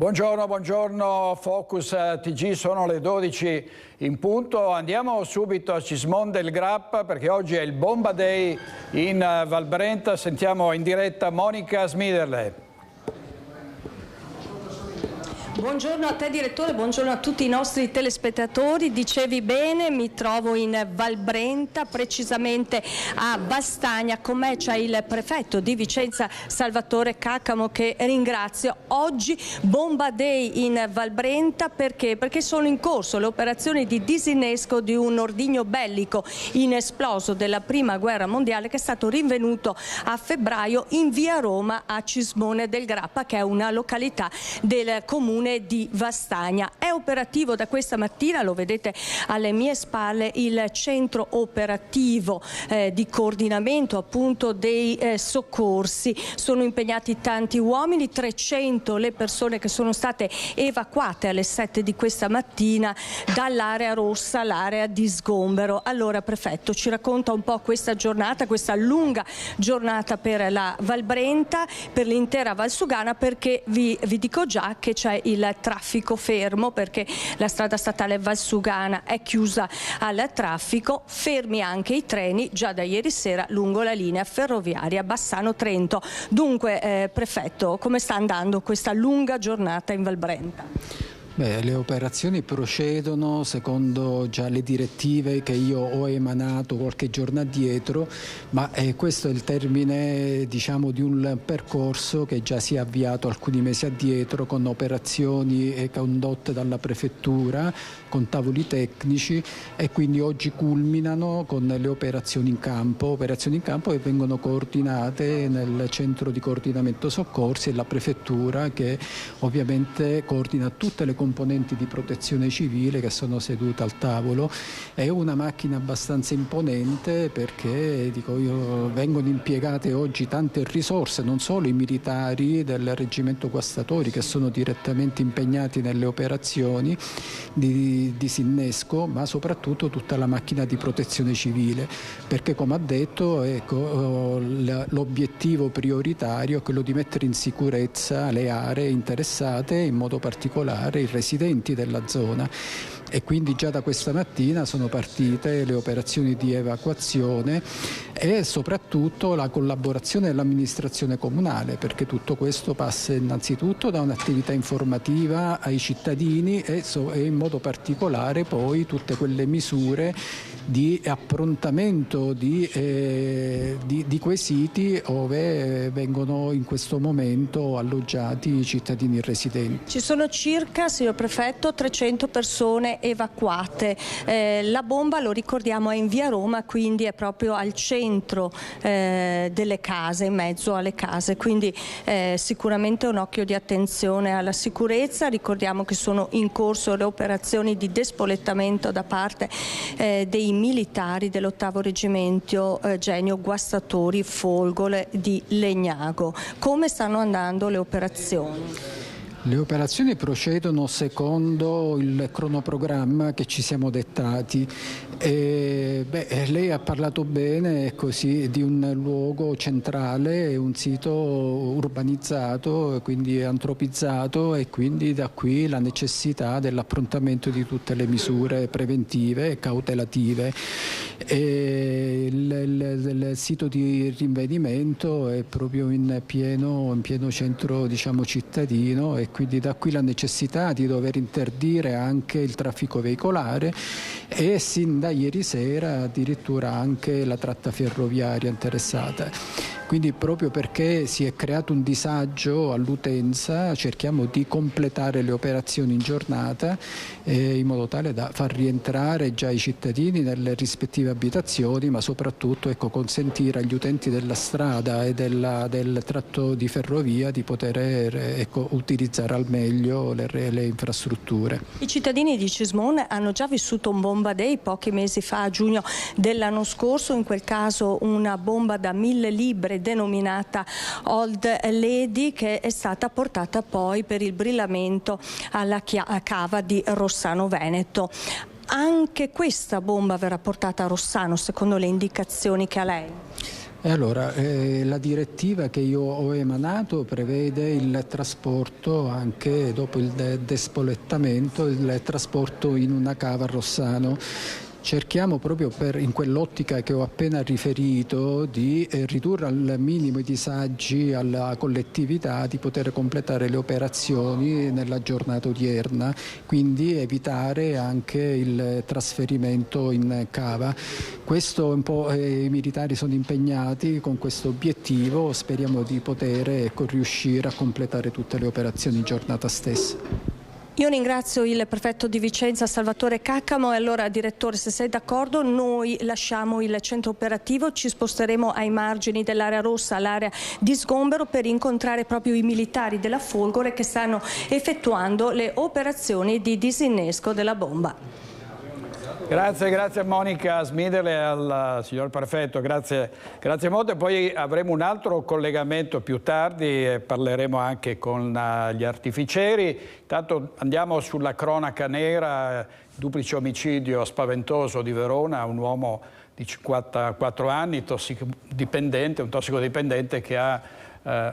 Buongiorno, buongiorno, Focus TG, sono le 12 in punto. Andiamo subito a Cismon del Grappa perché oggi è il Bomba Day in Val Brenta. Sentiamo in diretta Monica Smiderle. Buongiorno a te direttore, buongiorno a tutti i nostri telespettatori. Dicevi bene, mi trovo in Val Brenta, precisamente a Vastagna. Con me c'è il prefetto di Vicenza Salvatore Caccamo, che ringrazio. Oggi Bomba Day in Val Brenta perché sono in corso le operazioni di disinnesco di un ordigno bellico inesploso della prima guerra mondiale che è stato rinvenuto a febbraio in via Roma a Cismone del Grappa, che è una località del comune di Vastagna. È operativo da questa mattina, lo vedete alle mie spalle, il centro operativo di coordinamento appunto dei soccorsi. Sono impegnati tanti uomini, 300 le persone che sono state evacuate alle 7 di questa mattina dall'area rossa, l'area di sgombero. Allora prefetto, ci racconta un po' questa giornata, questa lunga giornata per la Val Brenta, per l'intera Valsugana, perché vi dico già che c'è il traffico fermo perché la strada statale Valsugana è chiusa al traffico, fermi anche i treni già da ieri sera lungo la linea ferroviaria Bassano-Trento. Dunque prefetto, come sta andando questa lunga giornata in Val Brenta? Le operazioni procedono secondo già le direttive che io ho emanato qualche giorno addietro, ma questo è il termine, diciamo, di un percorso che già si è avviato alcuni mesi addietro con operazioni condotte dalla prefettura, con tavoli tecnici, e quindi oggi culminano con le operazioni in campo che vengono coordinate nel centro di coordinamento soccorsi e la prefettura, che ovviamente coordina tutte le componenti di protezione civile che sono sedute al tavolo. È una macchina abbastanza imponente perché vengono impiegate oggi tante risorse, non solo i militari del reggimento Guastatori che sono direttamente impegnati nelle operazioni di disinnesco, ma soprattutto tutta la macchina di protezione civile, perché come ha detto l'obiettivo prioritario è quello di mettere in sicurezza le aree interessate, in modo particolare i residenti della zona, e quindi già da questa mattina sono partite le operazioni di evacuazione e soprattutto la collaborazione dell'amministrazione comunale, perché tutto questo passa innanzitutto da un'attività informativa ai cittadini e in modo particolare poi tutte quelle misure di approntamento di quei siti dove vengono in questo momento alloggiati i cittadini residenti. Ci sono circa, signor prefetto, 300 persone evacuate. La bomba, lo ricordiamo, è in via Roma, quindi è proprio al centro delle case, in mezzo alle case, quindi sicuramente un occhio di attenzione alla sicurezza. Ricordiamo che sono in corso le operazioni di despolettamento da parte dei militari dell'8° reggimento Genio Guastatori Folgore di Legnago. Come stanno andando le operazioni? Le operazioni procedono secondo il cronoprogramma che ci siamo dettati. Lei ha parlato bene così di un luogo centrale, un sito urbanizzato, quindi antropizzato, e quindi da qui la necessità dell'approntamento di tutte le misure preventive e cautelative. Il sito di rinvenimento è proprio in pieno centro, diciamo, cittadino, e quindi da qui la necessità di dover interdire anche il traffico veicolare e sin da ieri sera addirittura anche la tratta ferroviaria interessata. Quindi proprio perché si è creato un disagio all'utenza cerchiamo di completare le operazioni in giornata in modo tale da far rientrare già i cittadini nelle rispettive abitazioni, ma soprattutto consentire agli utenti della strada e del tratto di ferrovia di poter utilizzare al meglio le infrastrutture. I cittadini di Cismone hanno già vissuto un Bomba Day pochi mesi fa, a giugno dell'anno scorso, in quel caso una bomba da 1000 libbre denominata Old Lady, che è stata portata poi per il brillamento alla cava di Rossano Veneto. Anche questa bomba verrà portata a Rossano secondo le indicazioni che ha lei? E allora, la direttiva che io ho emanato prevede il trasporto anche dopo il despolettamento, il trasporto in una cava a Rossano. Cerchiamo proprio in quell'ottica che ho appena riferito di ridurre al minimo i disagi alla collettività, di poter completare le operazioni nella giornata odierna, quindi evitare anche il trasferimento in cava. Questo un po' i militari sono impegnati con questo obiettivo, speriamo di poter riuscire a completare tutte le operazioni in giornata stessa. Io ringrazio il prefetto di Vicenza Salvatore Caccamo e allora direttore, se sei d'accordo, noi lasciamo il centro operativo, ci sposteremo ai margini dell'area rossa, l'area di sgombero, per incontrare proprio i militari della Folgore che stanno effettuando le operazioni di disinnesco della bomba. Grazie a Monica Smidele e al signor prefetto, grazie molto. Poi avremo un altro collegamento più tardi e parleremo anche con gli artificieri. Intanto andiamo sulla cronaca nera, duplice omicidio spaventoso di Verona, un uomo di 54 anni, un tossicodipendente che ha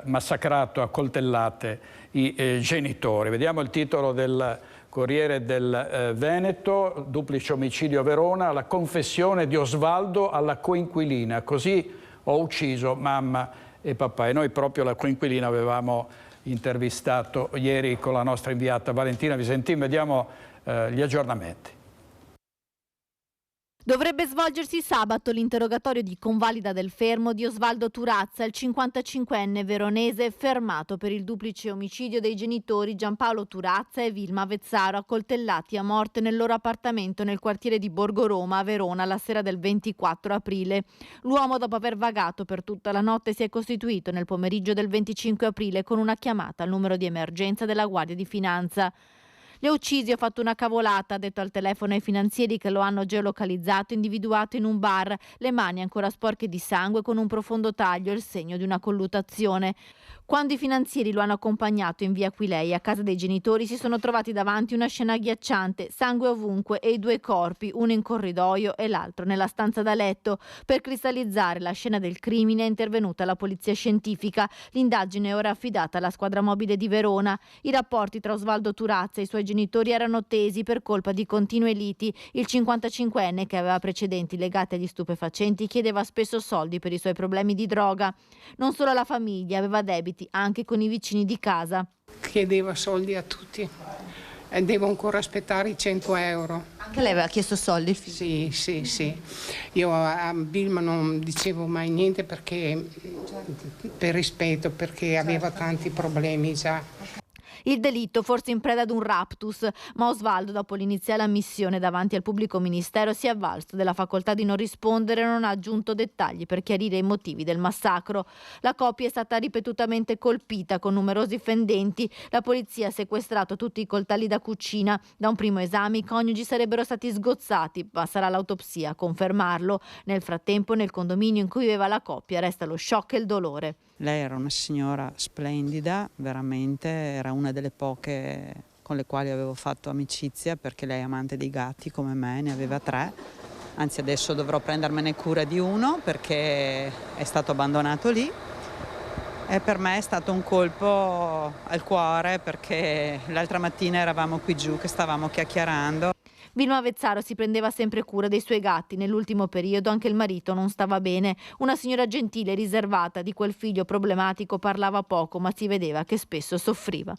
massacrato a coltellate i genitori. Vediamo il titolo del Corriere del Veneto: duplice omicidio a Verona, la confessione di Osvaldo alla coinquilina, così ho ucciso mamma e papà. E noi proprio la coinquilina avevamo intervistato ieri con la nostra inviata Valentina Visentin. Vediamo gli aggiornamenti. Dovrebbe svolgersi sabato l'interrogatorio di convalida del fermo di Osvaldo Turazza, il 55enne veronese fermato per il duplice omicidio dei genitori Giampaolo Turazza e Vilma Vezzaro, accoltellati a morte nel loro appartamento nel quartiere di Borgo Roma a Verona la sera del 24 aprile. L'uomo, dopo aver vagato per tutta la notte, si è costituito nel pomeriggio del 25 aprile con una chiamata al numero di emergenza della Guardia di Finanza. "Li ho uccisi, ho fatto una cavolata", ha detto al telefono ai finanzieri che lo hanno geolocalizzato, individuato in un bar, le mani ancora sporche di sangue con un profondo taglio, il segno di una colluttazione. Quando i finanzieri lo hanno accompagnato in via Aquilei a casa dei genitori, si sono trovati davanti una scena agghiacciante, sangue ovunque e i due corpi, uno in corridoio e l'altro nella stanza da letto. Per cristallizzare la scena del crimine è intervenuta la polizia scientifica. L'indagine è ora affidata alla squadra mobile di Verona. I rapporti tra Osvaldo Turazza e i suoi genitori erano tesi per colpa di continue liti. Il 55enne, che aveva precedenti legati agli stupefacenti, chiedeva spesso soldi per i suoi problemi di droga. Non solo alla famiglia, aveva debiti anche con i vicini di casa. Chiedeva soldi a tutti e devo ancora aspettare i 100 euro. Anche lei aveva chiesto soldi, il figlio? Sì. Io a Vilma non dicevo mai niente perché per rispetto, perché aveva tanti problemi già. Il delitto forse in preda ad un raptus, ma Osvaldo, dopo l'iniziale ammissione davanti al pubblico ministero, si è avvalso della facoltà di non rispondere e non ha aggiunto dettagli per chiarire i motivi del massacro. La coppia è stata ripetutamente colpita con numerosi fendenti. La polizia ha sequestrato tutti i coltelli da cucina. Da un primo esame i coniugi sarebbero stati sgozzati, ma sarà l'autopsia a confermarlo. Nel frattempo, nel condominio in cui viveva la coppia, resta lo shock e il dolore. Lei era una signora splendida, veramente, era una delle poche con le quali avevo fatto amicizia, perché lei è amante dei gatti come me, ne aveva 3, anzi adesso dovrò prendermene cura di uno perché è stato abbandonato lì, e per me è stato un colpo al cuore perché l'altra mattina eravamo qui giù che stavamo chiacchierando. Vilma Vezzaro si prendeva sempre cura dei suoi gatti. Nell'ultimo periodo anche il marito non stava bene. Una signora gentile e riservata, di quel figlio problematico parlava poco, ma si vedeva che spesso soffriva.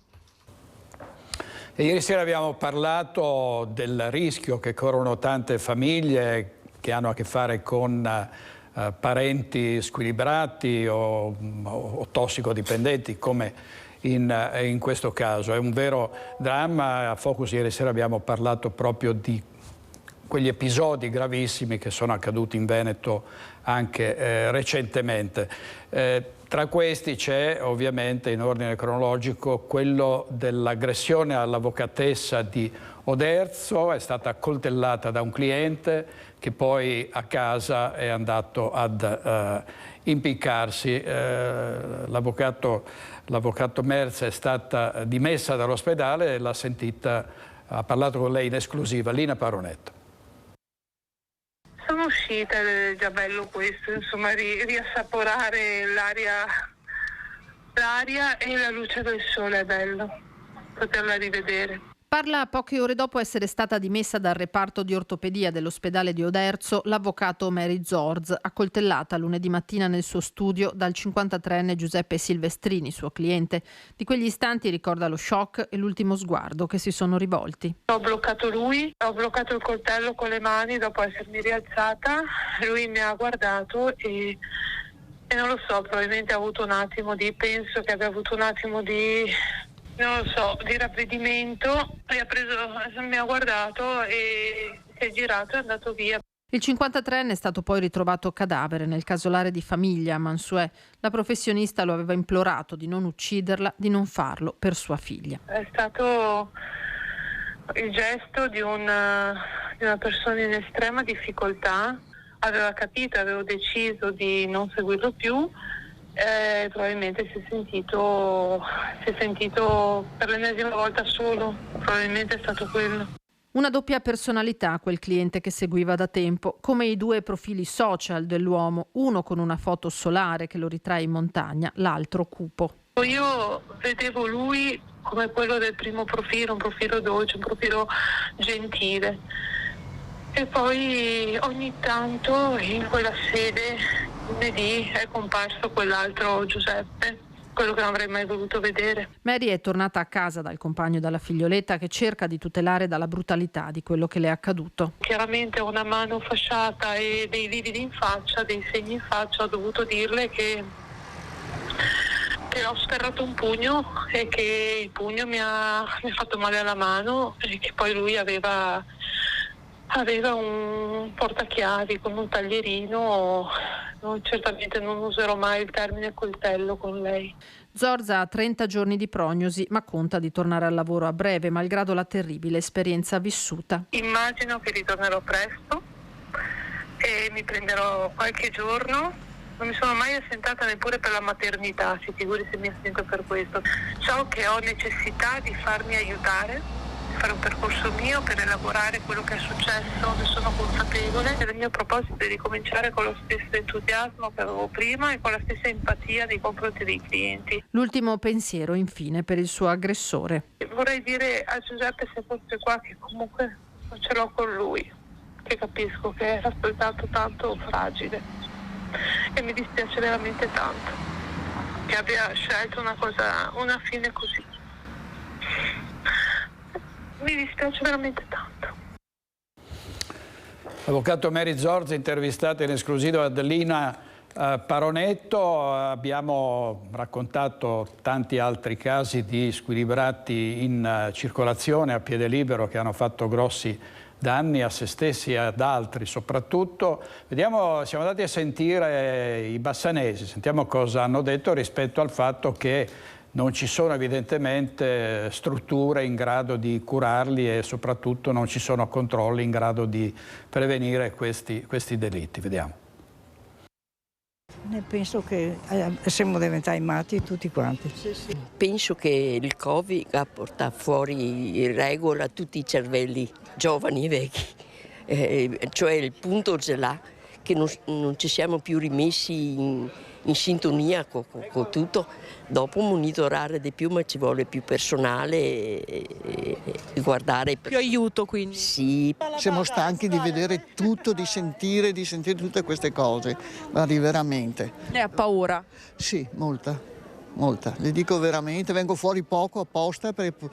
E ieri sera abbiamo parlato del rischio che corrono tante famiglie che hanno a che fare con parenti squilibrati o tossicodipendenti, come in questo caso. È un vero dramma. A Focus ieri sera abbiamo parlato proprio di quegli episodi gravissimi che sono accaduti in Veneto anche recentemente. Tra questi c'è ovviamente, in ordine cronologico, quello dell'aggressione all'avvocatessa di Oderzo. È stata accoltellata da un cliente che poi a casa è andato ad impiccarsi. L'avvocato Merz è stata dimessa dall'ospedale e l'ha sentita, ha parlato con lei in esclusiva Lina Paronetto. Sono uscita ed è già bello questo, insomma, riassaporare l'aria e la luce del sole, è bello poterla rivedere. Parla poche ore dopo essere stata dimessa dal reparto di ortopedia dell'ospedale di Oderzo l'avvocato Mary Zorz, accoltellata lunedì mattina nel suo studio dal 53enne Giuseppe Silvestrini, suo cliente. Di quegli istanti ricorda lo shock e l'ultimo sguardo che si sono rivolti. Ho bloccato lui, ho bloccato il coltello con le mani dopo essermi rialzata, lui mi ha guardato e non lo so, probabilmente ha avuto un attimo penso che abbia avuto un attimo di ravvedimento, mi ha guardato e si è girato e è andato via. Il 53enne è stato poi ritrovato cadavere nel casolare di famiglia a Mansuè. La professionista lo aveva implorato di non ucciderla, di non farlo per sua figlia. È stato il gesto di una persona in estrema difficoltà, aveva capito, avevo deciso di non seguirlo più. Probabilmente si è sentito per l'ennesima volta solo, probabilmente è stato quello. Una doppia personalità quel cliente che seguiva da tempo, come i due profili social dell'uomo, uno con una foto solare che lo ritrae in montagna, l'altro cupo. Io vedevo lui come quello del primo profilo, un profilo dolce, un profilo gentile, e poi ogni tanto in quella sede lunedì è comparso quell'altro Giuseppe, quello che non avrei mai voluto vedere. Mary è tornata a casa dal compagno e dalla figlioletta che cerca di tutelare dalla brutalità di quello che le è accaduto. Chiaramente una mano fasciata e dei lividi in faccia, dei segni in faccia, ho dovuto dirle che ho sferrato un pugno e che il pugno mi ha fatto male alla mano e che poi lui aveva un portachiavi con un taglierino. Certamente non userò mai il termine coltello con lei. Zorza ha 30 giorni di prognosi, ma conta di tornare al lavoro a breve, malgrado la terribile esperienza vissuta. Immagino che ritornerò presto e mi prenderò qualche giorno. Non mi sono mai assentata neppure per la maternità, si figuri se mi assento per questo. So che ho necessità di farmi aiutare, fare un percorso mio per elaborare quello che è successo, ne sono consapevole. Il mio proposito è di cominciare con lo stesso entusiasmo che avevo prima e con la stessa empatia nei confronti dei clienti. L'ultimo pensiero, infine, per il suo aggressore. Vorrei dire a Giuseppe, se fosse qua, che comunque non ce l'ho con lui, che capisco che era soltanto tanto fragile e mi dispiace veramente tanto che abbia scelto una fine così. Mi dispiace veramente tanto. L'avvocato Mary Zorz, intervistata in esclusiva da Lina Paronetto. Abbiamo raccontato tanti altri casi di squilibrati in circolazione a piede libero che hanno fatto grossi danni a se stessi e ad altri soprattutto. Siamo andati a sentire i bassanesi, sentiamo cosa hanno detto rispetto al fatto che non ci sono evidentemente strutture in grado di curarli e soprattutto non ci sono controlli in grado di prevenire questi delitti. Vediamo. Penso che siamo diventati matti tutti quanti. Penso che il Covid ha portato fuori in regola tutti i cervelli giovani e vecchi. Cioè il punto è là che non ci siamo più rimessi in sintonia con tutto. Dopo monitorare di più, ma ci vuole più personale e guardare. Più aiuto quindi? Sì. Siamo stanchi di vedere tutto, di sentire tutte queste cose, guardi veramente. Lei ha paura? Sì, molta. Le dico veramente, vengo fuori poco apposta perché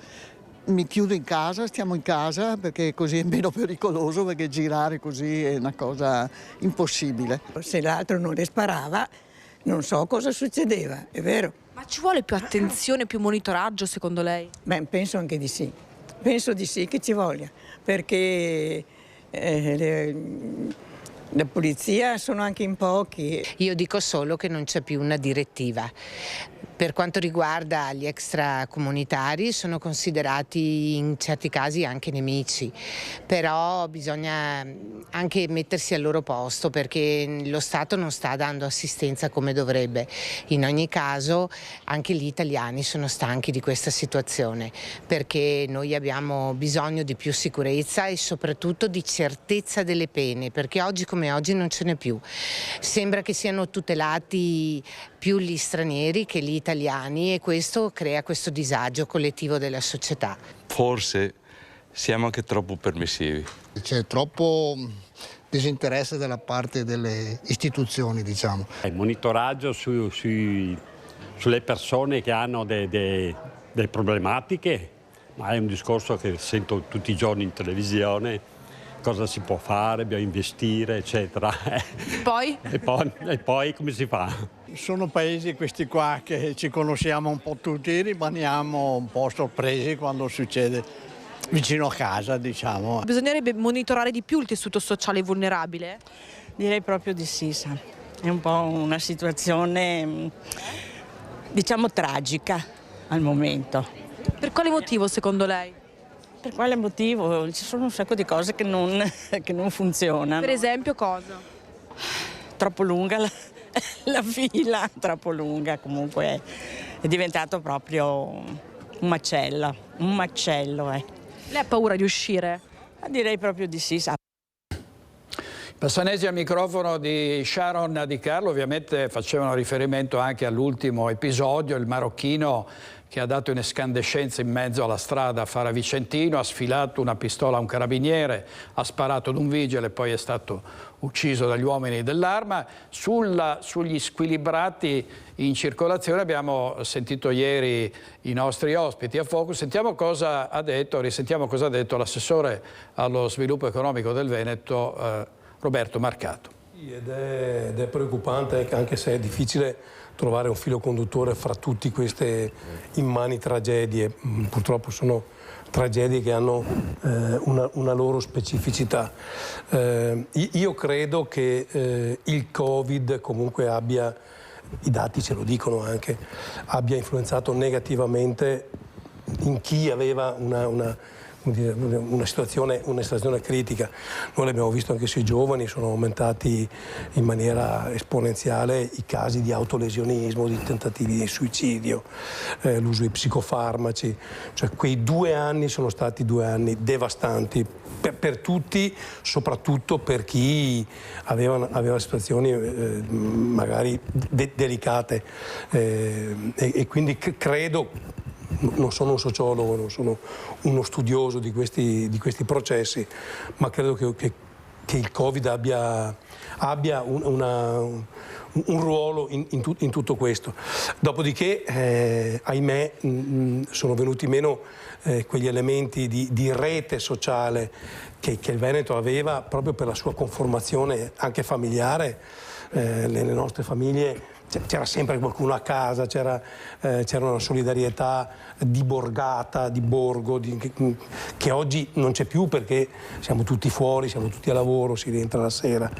mi chiudo in casa, stiamo in casa perché così è meno pericoloso, perché girare così è una cosa impossibile. Se l'altro non le sparava, non so cosa succedeva, è vero? Ma ci vuole più attenzione, più monitoraggio secondo lei? Beh, penso anche di sì. Penso di sì che ci voglia, perché la polizia sono anche in pochi. Io dico solo che non c'è più una direttiva, Per quanto riguarda gli extracomunitari, sono considerati in certi casi anche nemici, però bisogna anche mettersi al loro posto perché lo Stato non sta dando assistenza come dovrebbe. In ogni caso anche gli italiani sono stanchi di questa situazione perché noi abbiamo bisogno di più sicurezza e soprattutto di certezza delle pene, perché oggi come oggi non ce n'è più. Sembra che siano tutelati più gli stranieri che gli italiani e questo crea questo disagio collettivo della società. Forse siamo anche troppo permissivi. C'è troppo disinteresse dalla parte delle istituzioni, diciamo. Il monitoraggio sulle persone che hanno delle problematiche, ma è un discorso che sento tutti i giorni in televisione. Cosa si può fare, bisogna investire, eccetera. Poi? E poi come si fa? Sono paesi questi qua che ci conosciamo un po' tutti, rimaniamo un po' sorpresi quando succede vicino a casa, diciamo. Bisognerebbe monitorare di più il tessuto sociale vulnerabile? Direi proprio di sì, sa. È un po' una situazione, diciamo, tragica al momento. Per quale motivo secondo lei? Per quale motivo? Ci sono un sacco di cose che non funzionano. Per esempio cosa? Troppo lunga la fila, troppo lunga, comunque è diventato proprio un macello. Lei ha paura di uscire? Direi proprio di sì, sa. Passanesi al microfono di Sharon Di Carlo, ovviamente facevano riferimento anche all'ultimo episodio, il marocchino che ha dato in escandescenza in mezzo alla strada a Fara Vicentino, ha sfilato una pistola a un carabiniere, ha sparato ad un vigile e poi è stato ucciso dagli uomini dell'Arma. Sugli squilibrati in circolazione abbiamo sentito ieri i nostri ospiti a Focus. Risentiamo cosa ha detto l'assessore allo sviluppo economico del Veneto, Roberto Marcato. Ed è preoccupante, anche se è difficile trovare un filo conduttore fra tutte queste immani tragedie. Purtroppo sono tragedie che hanno una loro specificità. Io credo che il Covid comunque abbia, i dati ce lo dicono anche, abbia influenzato negativamente in chi aveva una situazione critica. Noi l'abbiamo visto anche sui giovani, sono aumentati in maniera esponenziale i casi di autolesionismo, di tentativi di suicidio, l'uso di psicofarmaci. Cioè, quei 2 anni sono stati 2 anni devastanti per tutti, soprattutto per chi aveva situazioni magari delicate e quindi credo, non sono un sociologo, non sono uno studioso di questi processi, ma credo che il Covid abbia un ruolo in tutto questo. Dopodiché, ahimè, sono venuti meno quegli elementi di rete sociale che il Veneto aveva proprio per la sua conformazione anche familiare. Nelle nostre famiglie c'era sempre qualcuno a casa, c'era una solidarietà di borgata, di borgo, che oggi non c'è più perché siamo tutti fuori, siamo tutti a lavoro, si rientra la sera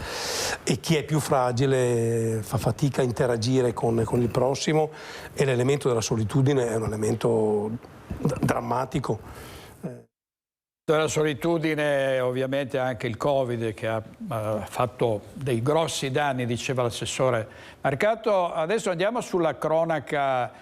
e chi è più fragile fa fatica a interagire con il prossimo e l'elemento della solitudine è un elemento drammatico. La solitudine, ovviamente anche il Covid che ha fatto dei grossi danni, diceva l'assessore Marcato. Adesso andiamo sulla cronaca,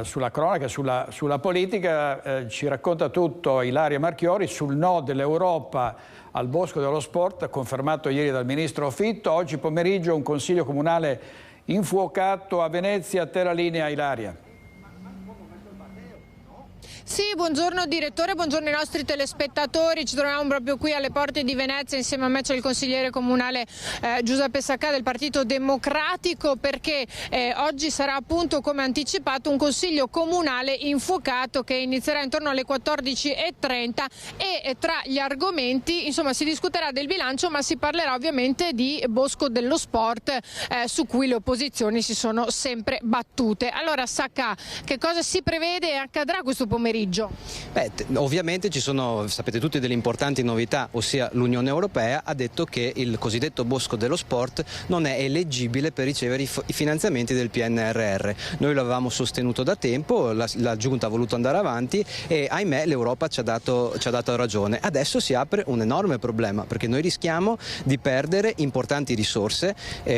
sulla politica. Ci racconta tutto Ilaria Marchiori sul no dell'Europa al Bosco dello Sport, confermato ieri dal ministro Fitto. Oggi pomeriggio un consiglio comunale infuocato a Venezia. A te la linea, Ilaria. Sì, buongiorno direttore, buongiorno ai nostri telespettatori. Ci troviamo proprio qui alle porte di Venezia, insieme a me c'è il consigliere comunale Giuseppe Saccà del Partito Democratico, perché oggi sarà appunto, come anticipato, un consiglio comunale infuocato che inizierà intorno alle 14:30 e tra gli argomenti, insomma, si discuterà del bilancio, ma si parlerà ovviamente di Bosco dello Sport, su cui le opposizioni si sono sempre battute. Allora, Saccà, che cosa si prevede e accadrà questo pomeriggio? pomeriggio. Ovviamente ci sono, sapete tutti, delle importanti novità, ossia l'Unione Europea ha detto che il cosiddetto Bosco dello Sport non è eleggibile per ricevere i finanziamenti del PNRR. Noi lo avevamo sostenuto da tempo, la Giunta ha voluto andare avanti e ahimè l'Europa ci ha dato ragione. Adesso si apre un enorme problema perché noi rischiamo di perdere importanti risorse,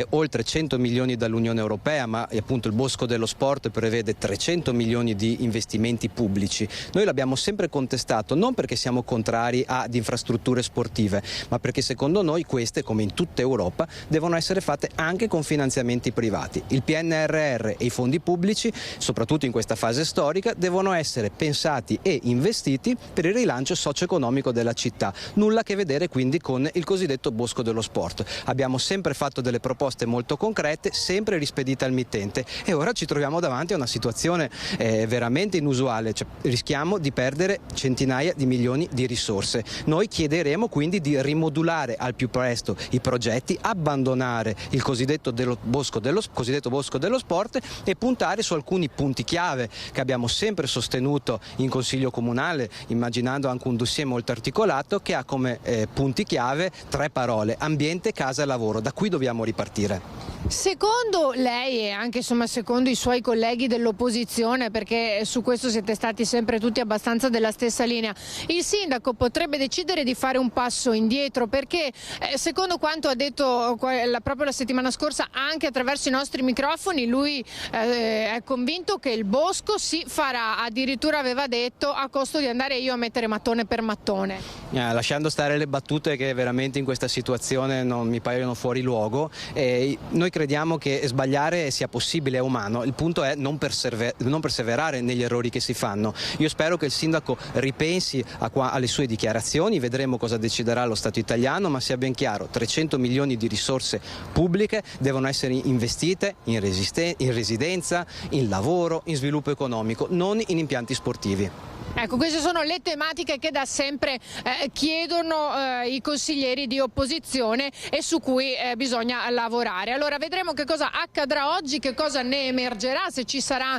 oltre 100 milioni dall'Unione Europea, ma appunto il Bosco dello Sport prevede 300 milioni di investimenti pubblici. Noi l'abbiamo sempre contestato, non perché siamo contrari ad infrastrutture sportive, ma perché secondo noi queste, come in tutta Europa, devono essere fatte anche con finanziamenti privati. Il PNRR e i fondi pubblici, soprattutto in questa fase storica, devono essere pensati e investiti per il rilancio socio-economico della città. Nulla a che vedere quindi con il cosiddetto Bosco dello Sport. Abbiamo sempre fatto delle proposte molto concrete, sempre rispedite al mittente, e ora ci troviamo davanti a una situazione veramente inusuale, cioè, rischiamo di perdere centinaia di milioni di risorse. Noi chiederemo quindi di rimodulare al più presto i progetti, abbandonare il cosiddetto Bosco dello Sport e puntare su alcuni punti chiave che abbiamo sempre sostenuto in Consiglio Comunale, immaginando anche un dossier molto articolato che ha come punti chiave 3 parole: ambiente, casa e lavoro. Da qui dobbiamo ripartire. Secondo lei e anche secondo i suoi colleghi dell'opposizione, perché su questo siete stati sempre tutti abbastanza della stessa linea, il sindaco potrebbe decidere di fare un passo indietro, perché secondo quanto ha detto proprio la settimana scorsa anche attraverso i nostri microfoni, lui è convinto che il bosco si farà, addirittura aveva detto, a costo di andare io a mettere mattone per mattone. Lasciando stare le battute che veramente in questa situazione non mi paiono fuori luogo, noi crediamo che sbagliare sia possibile, è umano, il punto è non perseverare negli errori che si fanno. Io spero che il sindaco ripensi alle sue dichiarazioni, vedremo cosa deciderà lo Stato italiano, ma sia ben chiaro, 300 milioni di risorse pubbliche devono essere investite in residenza, in lavoro, in sviluppo economico, non in impianti sportivi. Ecco, queste sono le tematiche che da sempre chiedono i consiglieri di opposizione e su cui bisogna lavorare. Allora vedremo che cosa accadrà oggi, che cosa ne emergerà, se ci sarà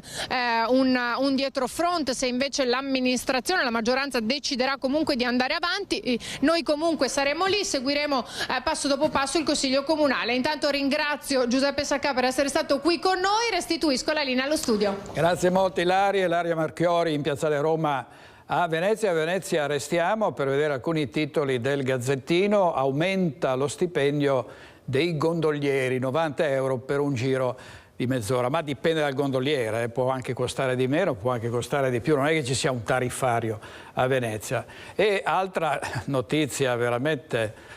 un dietrofront, se invece l'amministrazione, la maggioranza deciderà comunque di andare avanti. Noi comunque saremo lì, seguiremo passo dopo passo il Consiglio Comunale. Intanto ringrazio Giuseppe Saccà per essere stato qui con noi, restituisco la linea allo studio. Grazie molto Ilaria Marchiori in Piazzale Roma a Venezia. A Venezia restiamo per vedere alcuni titoli del Gazzettino. Aumenta lo stipendio dei gondolieri, 90 euro per un giro di mezz'ora, ma dipende dal gondoliere, può anche costare di meno, può anche costare di più, non è che ci sia un tariffario a Venezia. E altra notizia veramente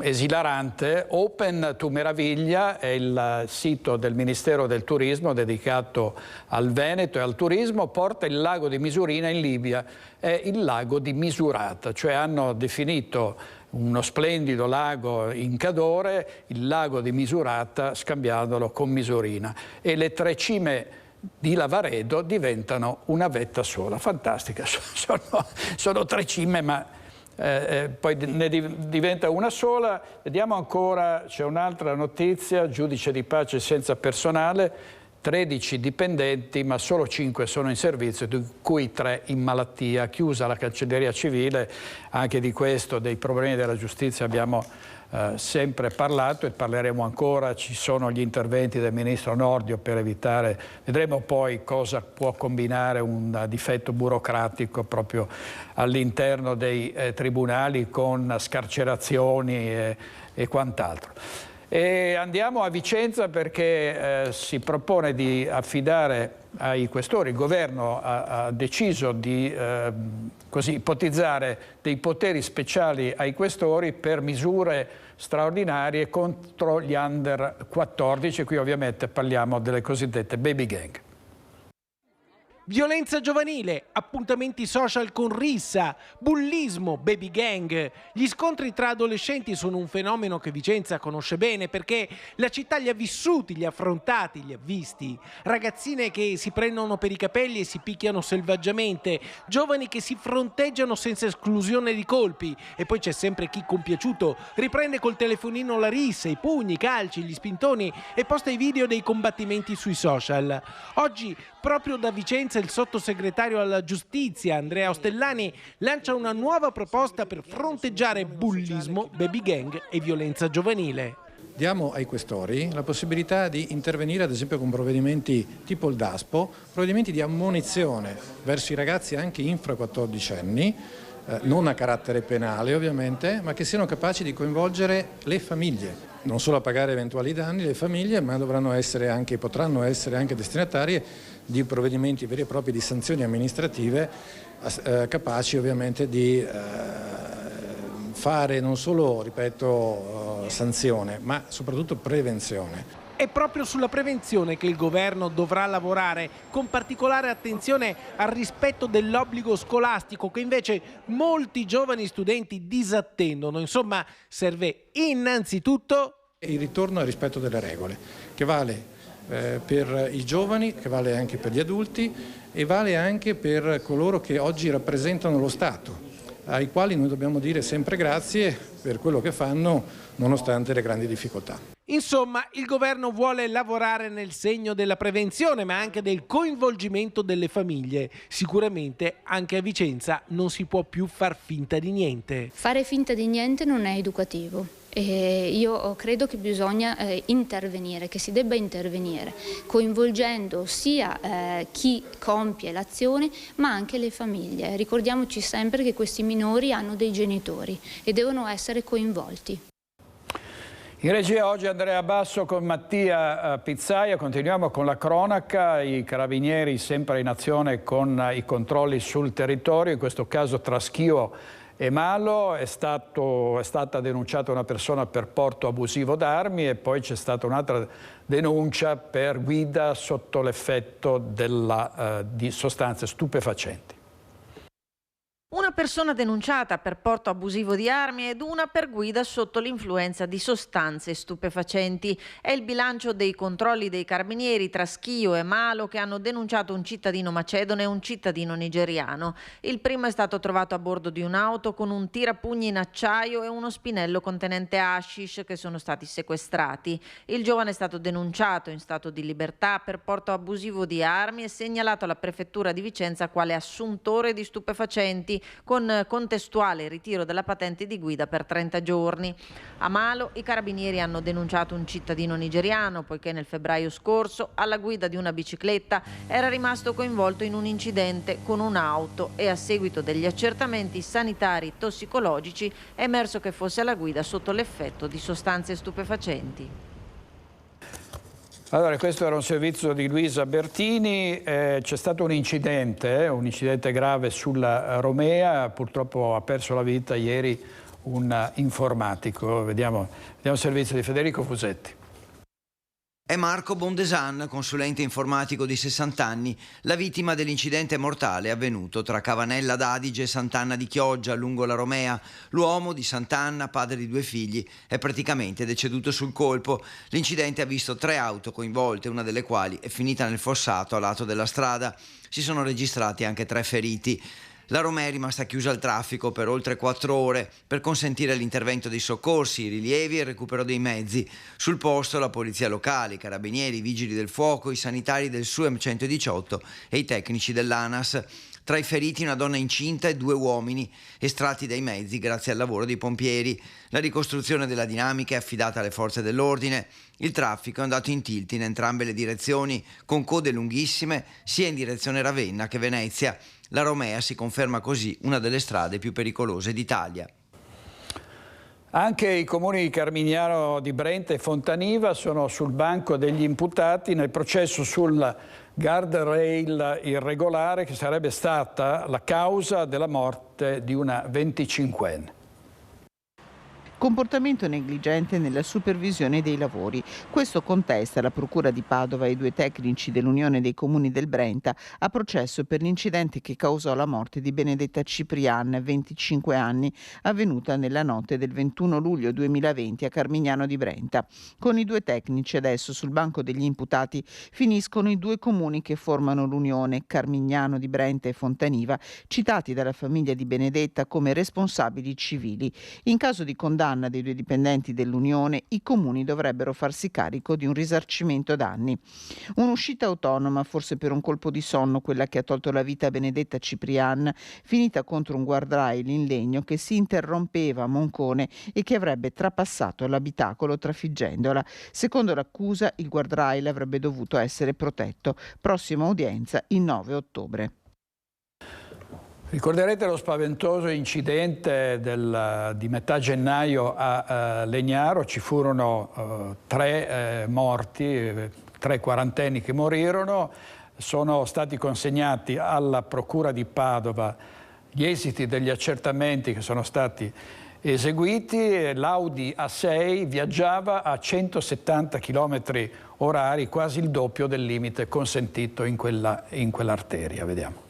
esilarante, Open to Meraviglia è il sito del Ministero del Turismo dedicato al Veneto e al turismo, porta il lago di Misurina in Libia, è il lago di Misurata, cioè hanno definito uno splendido lago in Cadore, il lago di Misurata, scambiandolo con Misurina, e le 3 cime di Lavaredo diventano una vetta sola. Fantastica, sono 3 cime ma poi ne diventa una sola. Vediamo ancora, c'è un'altra notizia, giudice di pace senza personale, 13 dipendenti ma solo 5 sono in servizio, di cui 3 in malattia. Chiusa la cancelleria civile, anche di questo, dei problemi della giustizia abbiamo sempre parlato e parleremo ancora. Ci sono gli interventi del ministro Nordio per evitare, vedremo poi cosa può combinare un difetto burocratico proprio all'interno dei tribunali con scarcerazioni e quant'altro. E andiamo a Vicenza perché si propone di affidare ai questori, il governo ha deciso di ipotizzare dei poteri speciali ai questori per misure straordinarie contro gli under 14, qui ovviamente parliamo delle cosiddette baby gang. Violenza giovanile, appuntamenti social con rissa, bullismo, baby gang. Gli scontri tra adolescenti sono un fenomeno che Vicenza conosce bene perché la città li ha vissuti, li ha affrontati, li ha visti. Ragazzine che si prendono per i capelli e si picchiano selvaggiamente, giovani che si fronteggiano senza esclusione di colpi, e poi c'è sempre chi compiaciuto riprende col telefonino la rissa, i pugni, i calci, gli spintoni e posta i video dei combattimenti sui social. Oggi proprio da Vicenza Turazza, il sottosegretario alla giustizia Andrea Ostellani lancia una nuova proposta per fronteggiare bullismo, baby gang e violenza giovanile. Diamo ai questori la possibilità di intervenire ad esempio con provvedimenti tipo il DASPO, provvedimenti di ammonizione verso i ragazzi anche infra 14 anni, non a carattere penale ovviamente, ma che siano capaci di coinvolgere le famiglie, non solo a pagare eventuali danni le famiglie, ma potranno essere anche destinatarie di provvedimenti veri e propri di sanzioni amministrative capaci ovviamente di fare non solo, ripeto, sanzione, ma soprattutto prevenzione. È proprio sulla prevenzione che il governo dovrà lavorare, con particolare attenzione al rispetto dell'obbligo scolastico che invece molti giovani studenti disattendono. Insomma, serve innanzitutto il ritorno al rispetto delle regole, che vale per i giovani, che vale anche per gli adulti e vale anche per coloro che oggi rappresentano lo Stato, ai quali noi dobbiamo dire sempre grazie per quello che fanno nonostante le grandi difficoltà. Insomma, il governo vuole lavorare nel segno della prevenzione, ma anche del coinvolgimento delle famiglie. Sicuramente anche a Vicenza non si può più far finta di niente. Fare finta di niente non è educativo. Io credo che bisogna intervenire, che si debba intervenire, coinvolgendo sia chi compie l'azione, ma anche le famiglie. Ricordiamoci sempre che questi minori hanno dei genitori e devono essere coinvolti. In regia oggi Andrea Basso con Mattia Pizzaia. Continuiamo con la cronaca. I carabinieri sempre in azione con i controlli sul territorio, in questo caso tra Schio e Malo. È stata denunciata una persona per porto abusivo d'armi e poi c'è stata un'altra denuncia per guida sotto l'effetto di sostanze stupefacenti. Una persona denunciata per porto abusivo di armi ed una per guida sotto l'influenza di sostanze stupefacenti. È il bilancio dei controlli dei carabinieri tra Schio e Malo che hanno denunciato un cittadino macedone e un cittadino nigeriano. Il primo è stato trovato a bordo di un'auto con un tirapugni in acciaio e uno spinello contenente hashish che sono stati sequestrati. Il giovane è stato denunciato in stato di libertà per porto abusivo di armi e segnalato alla prefettura di Vicenza quale assuntore di stupefacenti, con contestuale ritiro della patente di guida per 30 giorni. A Malo i carabinieri hanno denunciato un cittadino nigeriano poiché nel febbraio scorso alla guida di una bicicletta era rimasto coinvolto in un incidente con un'auto e a seguito degli accertamenti sanitari tossicologici è emerso che fosse alla guida sotto l'effetto di sostanze stupefacenti. Allora, questo era un servizio di Luisa Bertini, c'è stato un incidente grave sulla Romea, purtroppo ha perso la vita ieri un informatico. Vediamo il servizio di Federico Fusetti. È Marco Bondesan, consulente informatico di 60 anni, la vittima dell'incidente mortale avvenuto tra Cavanella d'Adige e Sant'Anna di Chioggia, lungo la Romea. L'uomo di Sant'Anna, padre di 2 figli, è praticamente deceduto sul colpo. L'incidente ha visto 3 auto coinvolte, una delle quali è finita nel fossato a lato della strada. Si sono registrati anche 3 feriti. La Romea è rimasta chiusa al traffico per oltre 4 ore per consentire l'intervento dei soccorsi, i rilievi e il recupero dei mezzi. Sul posto la polizia locale, i carabinieri, i vigili del fuoco, i sanitari del SUEM 118 e i tecnici dell'ANAS. Tra i feriti una donna incinta e 2 uomini, estratti dai mezzi grazie al lavoro dei pompieri. La ricostruzione della dinamica è affidata alle forze dell'ordine. Il traffico è andato in tilt in entrambe le direzioni, con code lunghissime sia in direzione Ravenna che Venezia. La Romea si conferma così una delle strade più pericolose d'Italia. Anche i comuni di Carmignano di Brenta e Fontaniva sono sul banco degli imputati nel processo sul guardrail irregolare che sarebbe stata la causa della morte di una 25enne. Comportamento negligente nella supervisione dei lavori. Questo contesta la Procura di Padova e i 2 tecnici dell'Unione dei Comuni del Brenta a processo per l'incidente che causò la morte di Benedetta Ciprian, 25 anni, avvenuta nella notte del 21 luglio 2020 a Carmignano di Brenta. Con i 2 tecnici adesso sul banco degli imputati finiscono i 2 comuni che formano l'Unione, Carmignano di Brenta e Fontaniva, citati dalla famiglia di Benedetta come responsabili civili. In caso di condanna condanna dei 2 dipendenti dell'Unione, i comuni dovrebbero farsi carico di un risarcimento danni. Un'uscita autonoma, forse per un colpo di sonno, quella che ha tolto la vita a Benedetta Ciprian, finita contro un guardrail in legno che si interrompeva a Moncone e che avrebbe trapassato l'abitacolo trafiggendola. Secondo l'accusa, il guardrail avrebbe dovuto essere protetto. Prossima udienza il 9 ottobre. Ricorderete lo spaventoso incidente di metà gennaio a Legnaro. Ci furono 3 morti, 3 quarantenni che morirono. Sono stati consegnati alla Procura di Padova gli esiti degli accertamenti che sono stati eseguiti. L'Audi A6 viaggiava a 170 km/h, quasi il doppio del limite consentito in quell'arteria. Vediamo.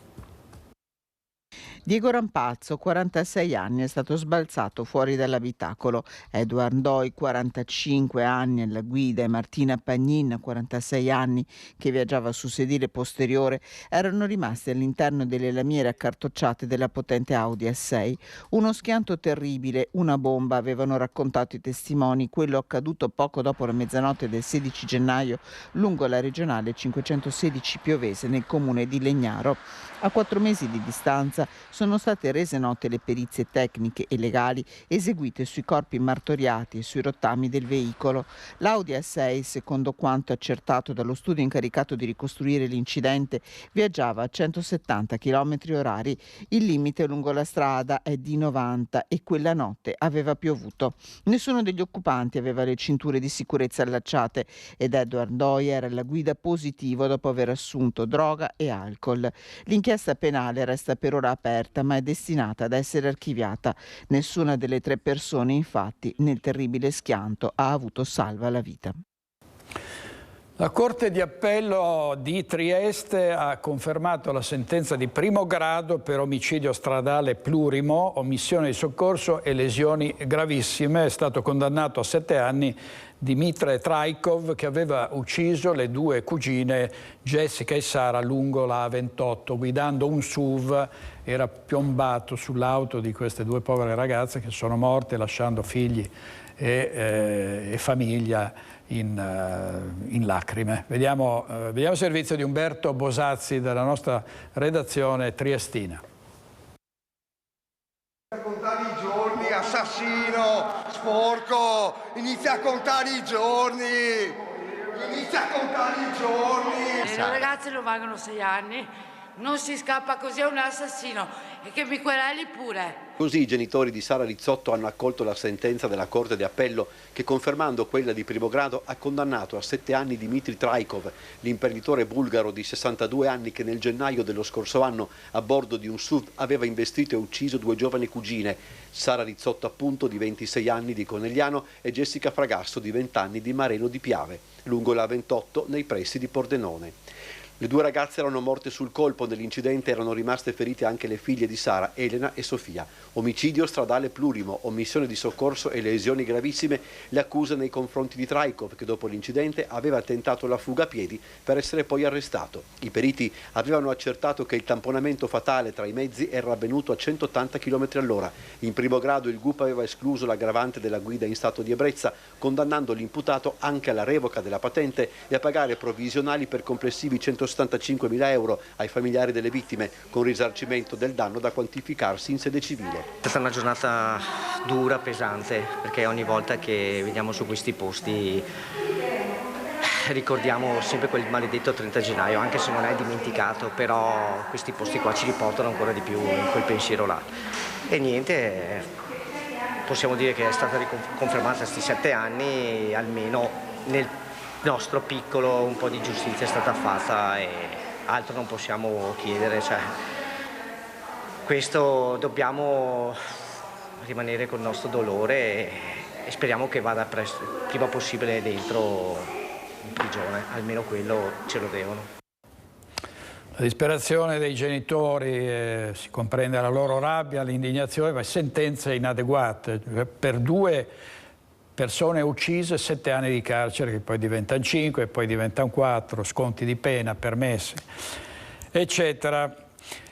Diego Rampazzo, 46 anni, è stato sbalzato fuori dall'abitacolo. Edward Doi, 45 anni, alla guida, e Martina Pagnin, 46 anni, che viaggiava sul sedile posteriore, erano rimasti all'interno delle lamiere accartocciate della potente Audi A6. Uno schianto terribile, una bomba, avevano raccontato i testimoni, quello accaduto poco dopo la mezzanotte del 16 gennaio lungo la regionale 516 Piovese nel comune di Legnaro. A 4 mesi di distanza sono state rese note le perizie tecniche e legali eseguite sui corpi martoriati e sui rottami del veicolo. L'Audi A6, secondo quanto accertato dallo studio incaricato di ricostruire l'incidente, viaggiava a 170 km/h. Il limite lungo la strada è di 90 e quella notte aveva piovuto. Nessuno degli occupanti aveva le cinture di sicurezza allacciate ed Edward Doi era alla guida positivo dopo aver assunto droga e alcol. L'inchiesta penale resta per ora aperta, ma è destinata ad essere archiviata. Nessuna delle 3 persone, infatti, nel terribile schianto ha avuto salva la vita. La Corte di Appello di Trieste ha confermato la sentenza di primo grado per omicidio stradale plurimo, omissione di soccorso e lesioni gravissime. È stato condannato a 7 anni Dimitre Traikov, che aveva ucciso le 2 cugine Jessica e Sara lungo la A28. Guidando un SUV era piombato sull'auto di queste 2 povere ragazze che sono morte lasciando figli e famiglia in lacrime. Vediamo il servizio di Umberto Bosazzi della nostra redazione triestina. Inizia a contare i giorni, assassino, sporco, inizia a contare i giorni, inizia a contare i giorni. Le ragazze lo valgono 6 anni, non si scappa così a un assassino e che mi quereli pure. Così i genitori di Sara Rizzotto hanno accolto la sentenza della Corte di Appello che, confermando quella di primo grado, ha condannato a 7 anni Dmitry Traikov, l'imprenditore bulgaro di 62 anni che nel gennaio dello scorso anno a bordo di un SUV aveva investito e ucciso 2 giovani cugine, Sara Rizzotto appunto di 26 anni di Conegliano e Jessica Fragasso di 20 anni di Mareno di Piave, lungo la A28 nei pressi di Pordenone. Le 2 ragazze erano morte sul colpo, nell'incidente erano rimaste ferite anche le figlie di Sara, Elena e Sofia. Omicidio stradale plurimo, omissione di soccorso e lesioni gravissime le accuse nei confronti di Traikov, che dopo l'incidente aveva tentato la fuga a piedi per essere poi arrestato. I periti avevano accertato che il tamponamento fatale tra i mezzi era avvenuto a 180 km/h. In primo grado il GUP aveva escluso l'aggravante della guida in stato di ebbrezza, condannando l'imputato anche alla revoca della patente e a pagare provvisionali per complessivi 175.000 euro ai familiari delle vittime, con risarcimento del danno da quantificarsi in sede civile. È stata una giornata dura, pesante, perché ogni volta che veniamo su questi posti ricordiamo sempre quel maledetto 30 gennaio, anche se non è dimenticato, però questi posti qua ci riportano ancora di più in quel pensiero là. E niente, possiamo dire che è stata riconfermata questi 7 anni, almeno nel nostro piccolo un po' di giustizia è stata fatta e altro non possiamo chiedere, cioè, questo dobbiamo rimanere con il nostro dolore e speriamo che vada prima possibile dentro in prigione, almeno quello ce lo devono. La disperazione dei genitori, si comprende la loro rabbia, l'indignazione, ma sentenze inadeguate per 2 persone uccise, 7 anni di carcere che poi diventano 5 e poi diventano 4, sconti di pena permessi, eccetera.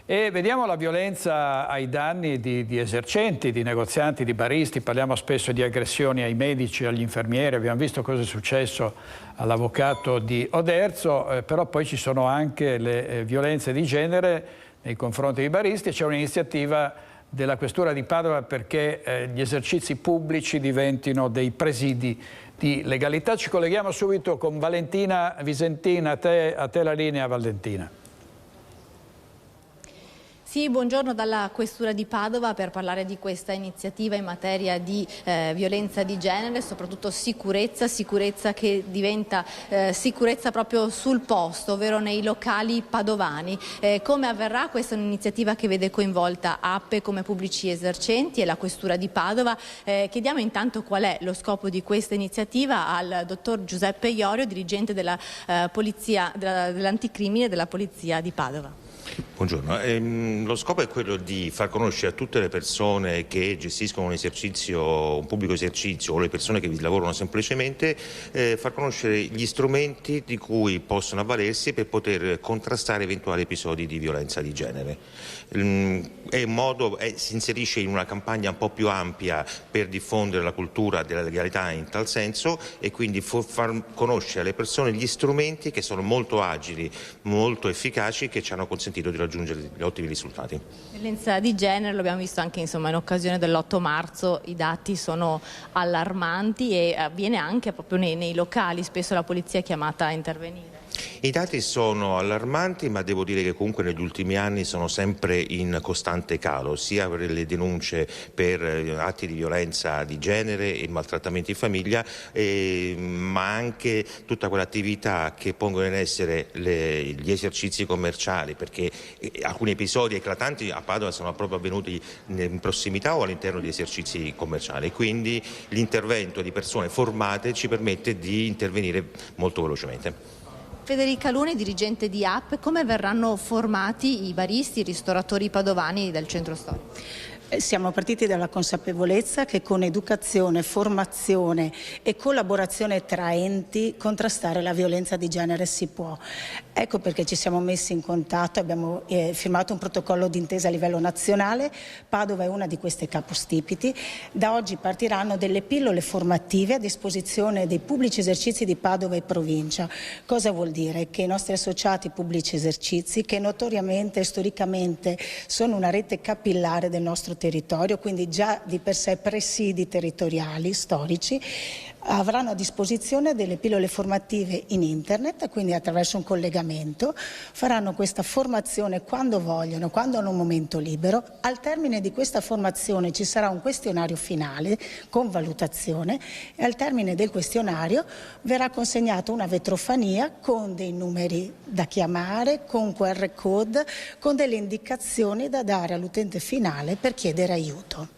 E vediamo la violenza ai danni di esercenti, di negozianti, di baristi. Parliamo spesso di aggressioni ai medici, agli infermieri. Abbiamo visto cosa è successo all'avvocato di Oderzo, però poi ci sono anche le violenze di genere nei confronti dei baristi. C'è un'iniziativa della Questura di Padova perché gli esercizi pubblici diventino dei presidi di legalità. Ci colleghiamo subito con Valentina Visentina. A te la linea, Valentina. Sì, buongiorno dalla Questura di Padova per parlare di questa iniziativa in materia di violenza di genere, soprattutto sicurezza che diventa sicurezza proprio sul posto, ovvero nei locali padovani. Come avverrà? Questa è un'iniziativa che vede coinvolta APPE come pubblici esercenti e la Questura di Padova. Chiediamo intanto qual è lo scopo di questa iniziativa al dottor Giuseppe Iorio, dirigente della polizia, dell'anticrimine della Polizia di Padova. Buongiorno, lo scopo è quello di far conoscere a tutte le persone che gestiscono un pubblico esercizio o le persone che vi lavorano semplicemente, far conoscere gli strumenti di cui possono avvalersi per poter contrastare eventuali episodi di violenza di genere. Si inserisce in una campagna un po' più ampia per diffondere la cultura della legalità in tal senso e quindi far conoscere alle persone gli strumenti che sono molto agili, molto efficaci, che ci hanno consentito di raggiungere ottimi risultati. Violenza di genere, lo abbiamo visto anche in occasione dell'8 marzo, i dati sono allarmanti e avviene anche proprio nei locali, spesso la polizia è chiamata a intervenire. I dati sono allarmanti, ma devo dire che comunque negli ultimi anni sono sempre in costante calo, sia per le denunce per atti di violenza di genere e maltrattamenti in famiglia, ma anche tutta quell'attività che pongono in essere gli esercizi commerciali, perché alcuni episodi eclatanti a Padova sono proprio avvenuti in prossimità o all'interno di esercizi commerciali, quindi l'intervento di persone formate ci permette di intervenire molto velocemente. Federica Luni, dirigente di APPE, come verranno formati i baristi, i ristoratori padovani del centro storico? Siamo partiti dalla consapevolezza che con educazione, formazione e collaborazione tra enti contrastare la violenza di genere si può. Ecco perché ci siamo messi in contatto, abbiamo firmato un protocollo d'intesa a livello nazionale. Padova è una di queste capostipiti. Da oggi partiranno delle pillole formative a disposizione dei pubblici esercizi di Padova e provincia. Cosa vuol dire? Che i nostri associati pubblici esercizi, che notoriamente e storicamente sono una rete capillare del nostro territorio, quindi già di per sé presidi territoriali storici, avranno a disposizione delle pillole formative in internet, quindi attraverso un collegamento, faranno questa formazione quando vogliono, quando hanno un momento libero. Al termine di questa formazione ci sarà un questionario finale con valutazione e al termine del questionario verrà consegnata una vetrofania con dei numeri da chiamare, con QR code, con delle indicazioni da dare all'utente finale per chiedere aiuto.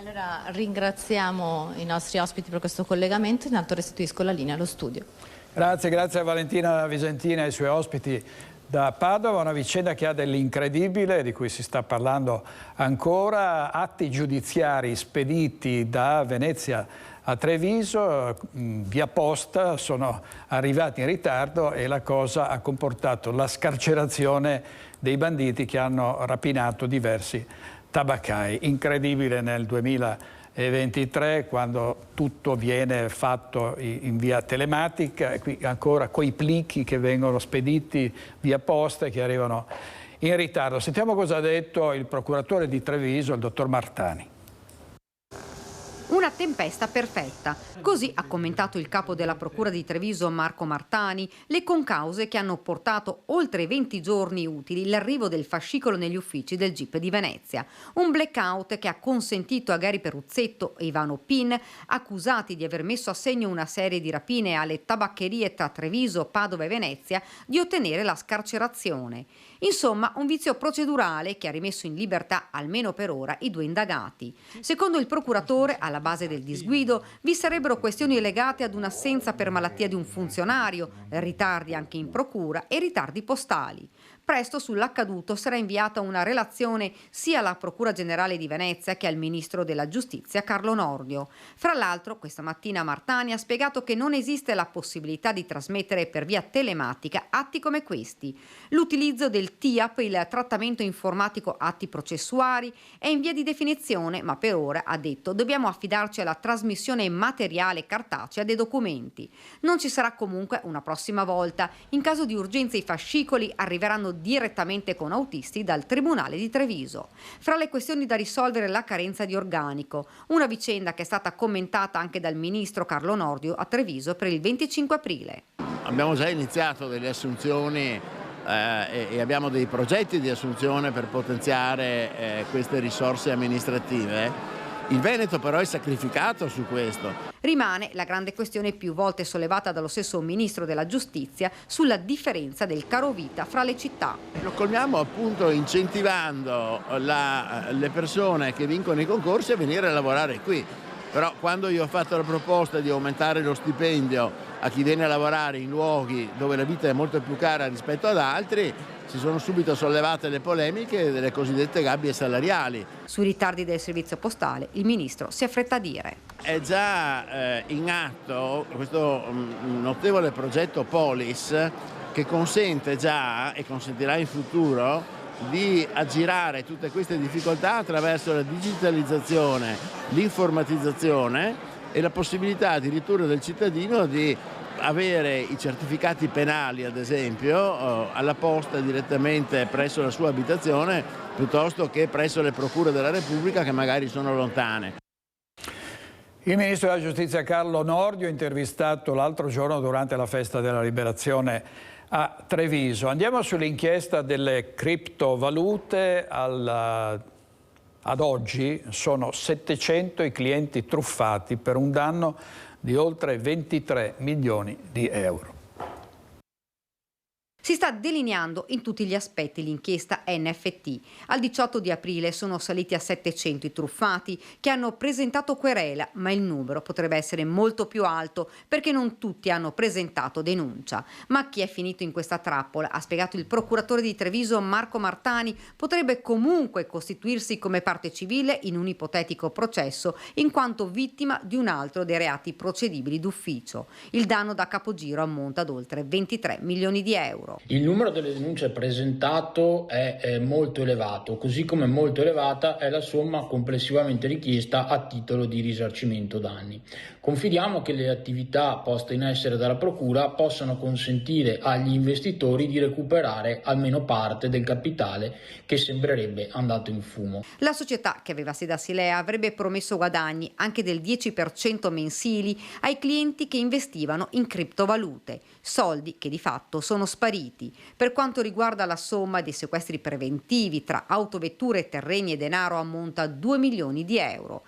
Allora ringraziamo i nostri ospiti per questo collegamento, intanto restituisco la linea allo studio. Grazie a Valentina Visentina e ai suoi ospiti da Padova, una vicenda che ha dell'incredibile, di cui si sta parlando ancora, atti giudiziari spediti da Venezia a Treviso, via posta, sono arrivati in ritardo e la cosa ha comportato la scarcerazione dei banditi che hanno rapinato diversi tabaccai. Incredibile nel 2023 quando tutto viene fatto in via telematica e qui ancora coi plicchi che vengono spediti via posta e che arrivano in ritardo. Sentiamo cosa ha detto il procuratore di Treviso, il dottor Martani. Una tempesta perfetta. Così ha commentato il capo della Procura di Treviso Marco Martani le concause che hanno portato oltre 20 giorni utili l'arrivo del fascicolo negli uffici del GIP di Venezia. Un blackout che ha consentito a Gary Peruzzetto e Ivano Pin, accusati di aver messo a segno una serie di rapine alle tabaccherie tra Treviso, Padova e Venezia, di ottenere la scarcerazione. Insomma, un vizio procedurale che ha rimesso in libertà, almeno per ora, i due indagati. Secondo il procuratore, alla base del disguido vi sarebbero questioni legate ad un'assenza per malattia di un funzionario, ritardi anche in procura e ritardi postali. Presto sull'accaduto sarà inviata una relazione sia alla Procura Generale di Venezia che al Ministro della Giustizia Carlo Nordio. Fra l'altro, questa mattina Martani ha spiegato che non esiste la possibilità di trasmettere per via telematica atti come questi. L'utilizzo del TIAP, il trattamento informatico atti processuali, è in via di definizione, ma per ora, ha detto, dobbiamo affidarci alla trasmissione materiale cartacea dei documenti. Non ci sarà comunque una prossima volta. In caso di urgenza i fascicoli arriveranno direttamente con autisti dal Tribunale di Treviso. Fra le questioni da risolvere la carenza di organico, una vicenda che è stata commentata anche dal ministro Carlo Nordio a Treviso per il 25 aprile. Abbiamo già iniziato delle assunzioni e abbiamo dei progetti di assunzione per potenziare queste risorse amministrative. Il Veneto però è sacrificato su questo. Rimane la grande questione più volte sollevata dallo stesso Ministro della Giustizia sulla differenza del carovita fra le città. Lo colmiamo appunto incentivando le persone che vincono i concorsi a venire a lavorare qui. Però quando io ho fatto la proposta di aumentare lo stipendio a chi viene a lavorare in luoghi dove la vita è molto più cara rispetto ad altri, si sono subito sollevate le polemiche delle cosiddette gabbie salariali. Sui ritardi del servizio postale il Ministro si affretta a dire. È già in atto questo notevole progetto Polis che consente già e consentirà in futuro di aggirare tutte queste difficoltà attraverso la digitalizzazione, l'informatizzazione e la possibilità addirittura del cittadino di avere i certificati penali, ad esempio, alla posta direttamente presso la sua abitazione piuttosto che presso le procure della Repubblica che magari sono lontane. Il Ministro della Giustizia Carlo Nordio, intervistato l'altro giorno durante la Festa della Liberazione a Treviso. Andiamo sull'inchiesta delle criptovalute. Ad oggi sono 700 i clienti truffati per un danno di oltre 23 milioni di euro. Si sta delineando in tutti gli aspetti l'inchiesta NFT. Al 18 di aprile sono saliti a 700 i truffati che hanno presentato querela, ma il numero potrebbe essere molto più alto perché non tutti hanno presentato denuncia. Ma chi è finito in questa trappola, ha spiegato il procuratore di Treviso Marco Martani, potrebbe comunque costituirsi come parte civile in un ipotetico processo in quanto vittima di un altro dei reati procedibili d'ufficio. Il danno da capogiro ammonta ad oltre 23 milioni di euro. Il numero delle denunce presentato è molto elevato, così come molto elevata è la somma complessivamente richiesta a titolo di risarcimento danni. Confidiamo che le attività poste in essere dalla Procura possano consentire agli investitori di recuperare almeno parte del capitale che sembrerebbe andato in fumo. La società, che aveva sede a Silea, avrebbe promesso guadagni anche del 10% mensili ai clienti che investivano in criptovalute, soldi che di fatto sono spariti. Per quanto riguarda la somma dei sequestri preventivi tra autovetture, terreni e denaro ammonta a 2 milioni di euro.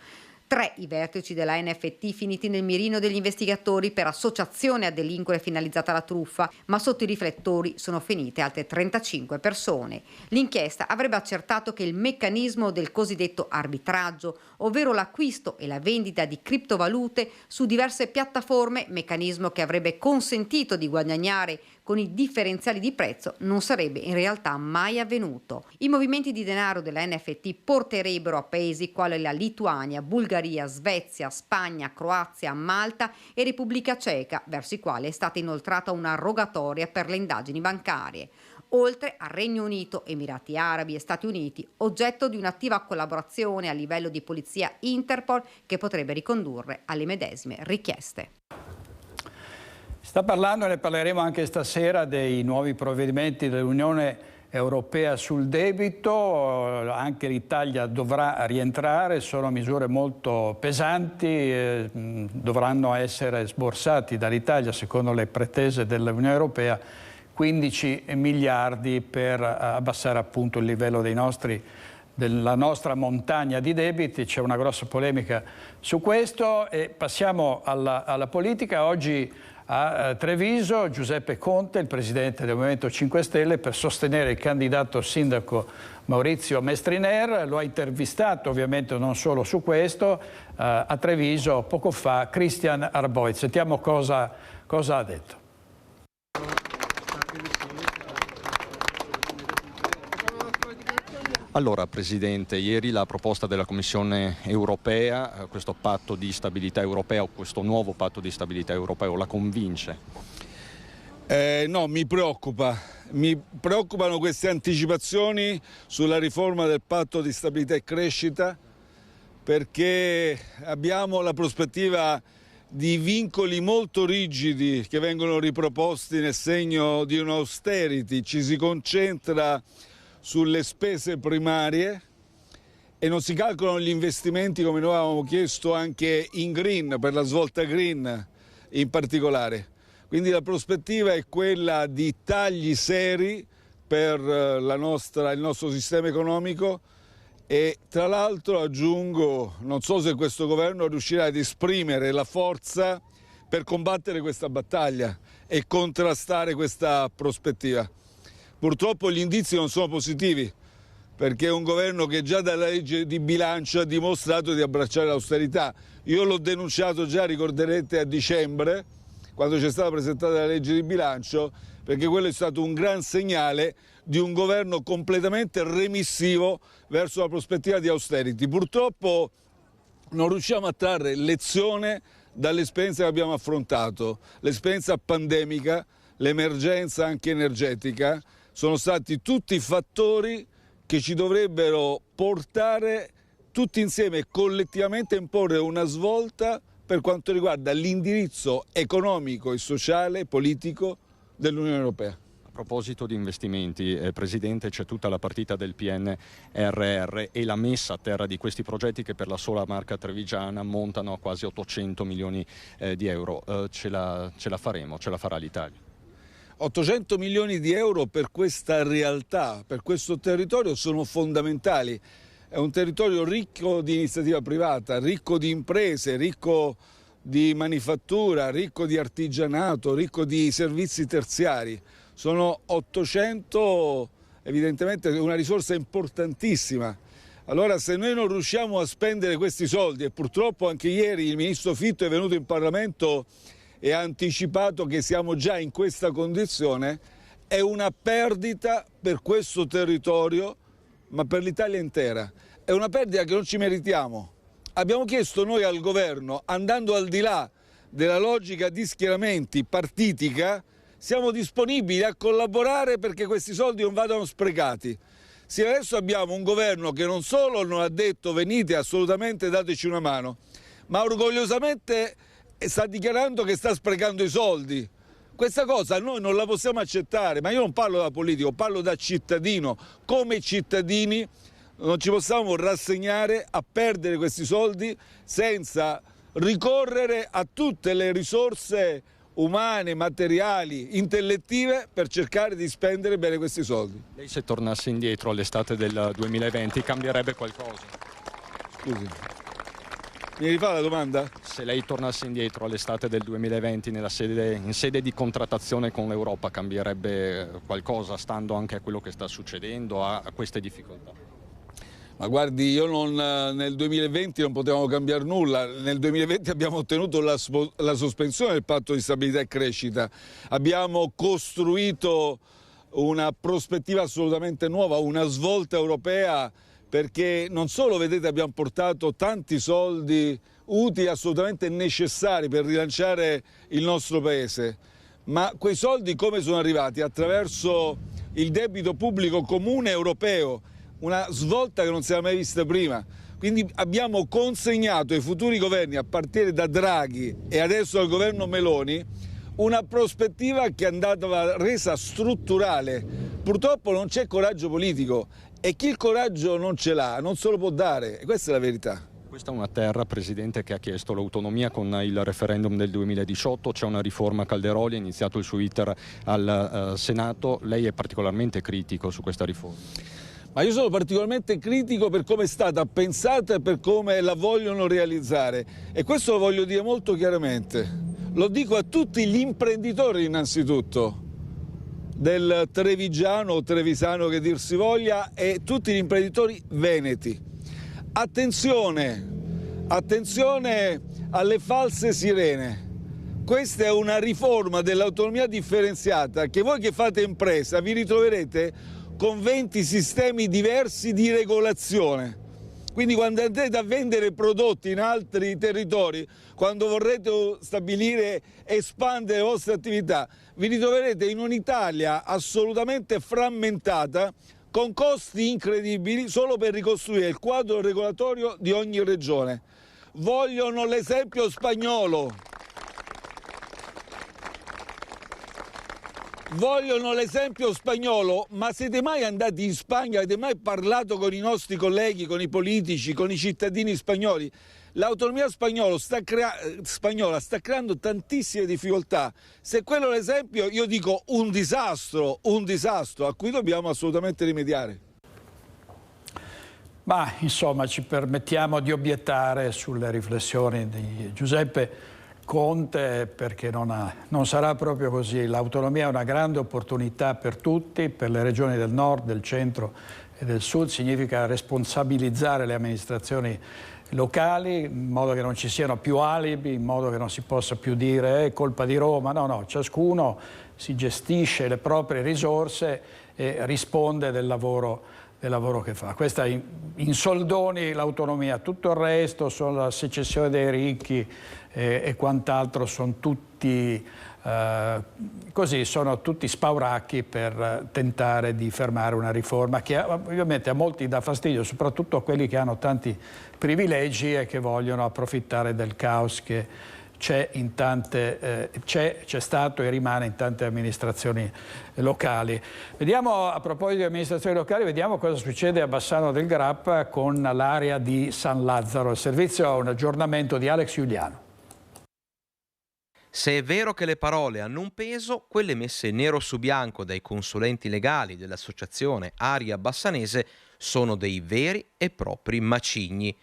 3 i vertici della NFT finiti nel mirino degli investigatori per associazione a delinquere finalizzata alla truffa, ma sotto i riflettori sono finite altre 35 persone. L'inchiesta avrebbe accertato che il meccanismo del cosiddetto arbitraggio, ovvero l'acquisto e la vendita di criptovalute su diverse piattaforme, meccanismo che avrebbe consentito di guadagnare con i differenziali di prezzo, non sarebbe in realtà mai avvenuto. I movimenti di denaro della NFT porterebbero a paesi quali la Lituania, Bulgaria, Svezia, Spagna, Croazia, Malta e Repubblica Ceca, verso i quali è stata inoltrata una rogatoria per le indagini bancarie, oltre al Regno Unito, Emirati Arabi e Stati Uniti, oggetto di un'attiva collaborazione a livello di polizia Interpol che potrebbe ricondurre alle medesime richieste. Sta parlando, e ne parleremo anche stasera, dei nuovi provvedimenti dell'Unione Europea sul debito. Anche l'Italia dovrà rientrare, sono misure molto pesanti, dovranno essere sborsati dall'Italia, secondo le pretese dell'Unione Europea, 15 miliardi per abbassare appunto il livello della nostra montagna di debiti. C'è una grossa polemica su questo e passiamo alla politica. Oggi a Treviso Giuseppe Conte, il presidente del Movimento 5 Stelle, per sostenere il candidato sindaco Maurizio Mestriner. Lo ha intervistato ovviamente non solo su questo, a Treviso poco fa Christian Arboit. Sentiamo cosa ha detto. Allora Presidente, ieri la proposta della Commissione europea, questo patto di stabilità europeo, questo nuovo patto di stabilità europeo, la convince? No, mi preoccupa. Mi preoccupano queste anticipazioni sulla riforma del patto di stabilità e crescita, perché abbiamo la prospettiva di vincoli molto rigidi che vengono riproposti nel segno di un'austerity. Ci si concentra sulle spese primarie e non si calcolano gli investimenti, come noi avevamo chiesto, anche in green, per la svolta green in particolare. Quindi la prospettiva è quella di tagli seri per il nostro sistema economico e tra l'altro aggiungo, non so se questo governo riuscirà ad esprimere la forza per combattere questa battaglia e contrastare questa prospettiva. Purtroppo gli indizi non sono positivi, perché è un governo che già dalla legge di bilancio ha dimostrato di abbracciare l'austerità. Io l'ho denunciato già, ricorderete, a dicembre, quando c'è stata presentata la legge di bilancio, perché quello è stato un gran segnale di un governo completamente remissivo verso la prospettiva di austerity. Purtroppo non riusciamo a trarre lezione dall'esperienza che abbiamo affrontato, l'esperienza pandemica, l'emergenza anche energetica, sono stati tutti fattori che ci dovrebbero portare tutti insieme collettivamente a imporre una svolta per quanto riguarda l'indirizzo economico e sociale, politico dell'Unione Europea. A proposito di investimenti, Presidente, c'è tutta la partita del PNRR e la messa a terra di questi progetti che per la sola Marca Trevigiana montano a quasi 800 milioni di euro. Ce la faremo, ce la farà l'Italia? 800 milioni di euro per questa realtà, per questo territorio sono fondamentali. È un territorio ricco di iniziativa privata, ricco di imprese, ricco di manifattura, ricco di artigianato, ricco di servizi terziari. Sono 800, evidentemente una risorsa importantissima. Allora se noi non riusciamo a spendere questi soldi, e purtroppo anche ieri il Ministro Fitto è venuto in Parlamento e ha anticipato che siamo già in questa condizione, è una perdita per questo territorio, ma per l'Italia intera. È una perdita che non ci meritiamo. Abbiamo chiesto noi al governo, andando al di là della logica di schieramenti partitica, siamo disponibili a collaborare perché questi soldi non vadano sprecati. Se adesso abbiamo un governo che non solo non ha detto venite assolutamente dateci una mano, ma orgogliosamente sta dichiarando che sta sprecando i soldi. Questa cosa noi non la possiamo accettare, ma io non parlo da politico, parlo da cittadino. Come cittadini non ci possiamo rassegnare a perdere questi soldi senza ricorrere a tutte le risorse umane, materiali, intellettive per cercare di spendere bene questi soldi. Lei se tornasse indietro all'estate del 2020 cambierebbe qualcosa? Scusi, mi rifà la domanda? Se lei tornasse indietro all'estate del 2020 in sede di contrattazione con l'Europa cambierebbe qualcosa, stando anche a quello che sta succedendo, a queste difficoltà? Ma guardi, io nel 2020 non potevamo cambiare nulla. Nel 2020 abbiamo ottenuto la sospensione del patto di stabilità e crescita. Abbiamo costruito una prospettiva assolutamente nuova, una svolta europea, perché non solo, vedete, abbiamo portato tanti soldi utili, assolutamente necessari per rilanciare il nostro Paese, ma quei soldi come sono arrivati? Attraverso il debito pubblico comune europeo, una svolta che non si era mai vista prima. Quindi abbiamo consegnato ai futuri governi, a partire da Draghi e adesso al governo Meloni, una prospettiva che è andata resa strutturale. Purtroppo non c'è coraggio politico e chi il coraggio non ce l'ha non se lo può dare, e questa è la verità. Questa è una terra, Presidente, che ha chiesto l'autonomia con il referendum del 2018, c'è una riforma Calderoli, è iniziato il suo iter al Senato, lei è particolarmente critico su questa riforma? Ma io sono particolarmente critico per come è stata pensata e per come la vogliono realizzare, e questo lo voglio dire molto chiaramente. Lo dico a tutti gli imprenditori innanzitutto, del trevigiano o trevisano che dir si voglia, e tutti gli imprenditori veneti. Attenzione, attenzione alle false sirene. Questa è una riforma dell'autonomia differenziata che voi che fate impresa vi ritroverete con 20 sistemi diversi di regolazione. Quindi quando andrete a vendere prodotti in altri territori, quando vorrete stabilire, espandere le vostre attività, vi ritroverete in un'Italia assolutamente frammentata, con costi incredibili solo per ricostruire il quadro regolatorio di ogni regione. Vogliono l'esempio spagnolo. Vogliono l'esempio spagnolo, ma siete mai andati in Spagna? Avete mai parlato con i nostri colleghi, con i politici, con i cittadini spagnoli? L'autonomia spagnola sta creando tantissime difficoltà. Se quello è l'esempio, io dico un disastro a cui dobbiamo assolutamente rimediare. Ma insomma ci permettiamo di obiettare sulle riflessioni di Giuseppe Conte, perché non sarà proprio così. L'autonomia è una grande opportunità per tutti, per le regioni del nord, del centro e del sud. Significa responsabilizzare le amministrazioni locali in modo che non ci siano più alibi, in modo che non si possa più dire è colpa di Roma. No, ciascuno si gestisce le proprie risorse e risponde del lavoro che fa. Questa in soldoni l'autonomia, tutto il resto sono la secessione dei ricchi e quant'altro, sono tutti sono tutti spauracchi per tentare di fermare una riforma che ovviamente a molti dà fastidio, soprattutto a quelli che hanno tanti privilegi e che vogliono approfittare del caos che c'è stato e rimane in tante amministrazioni locali. Vediamo, a proposito di amministrazioni locali, vediamo cosa succede a Bassano del Grappa con l'area di San Lazzaro. Il servizio ha un aggiornamento di Alex Giuliano. Se è vero che le parole hanno un peso, quelle messe nero su bianco dai consulenti legali dell'associazione Aria Bassanese sono dei veri e propri macigni.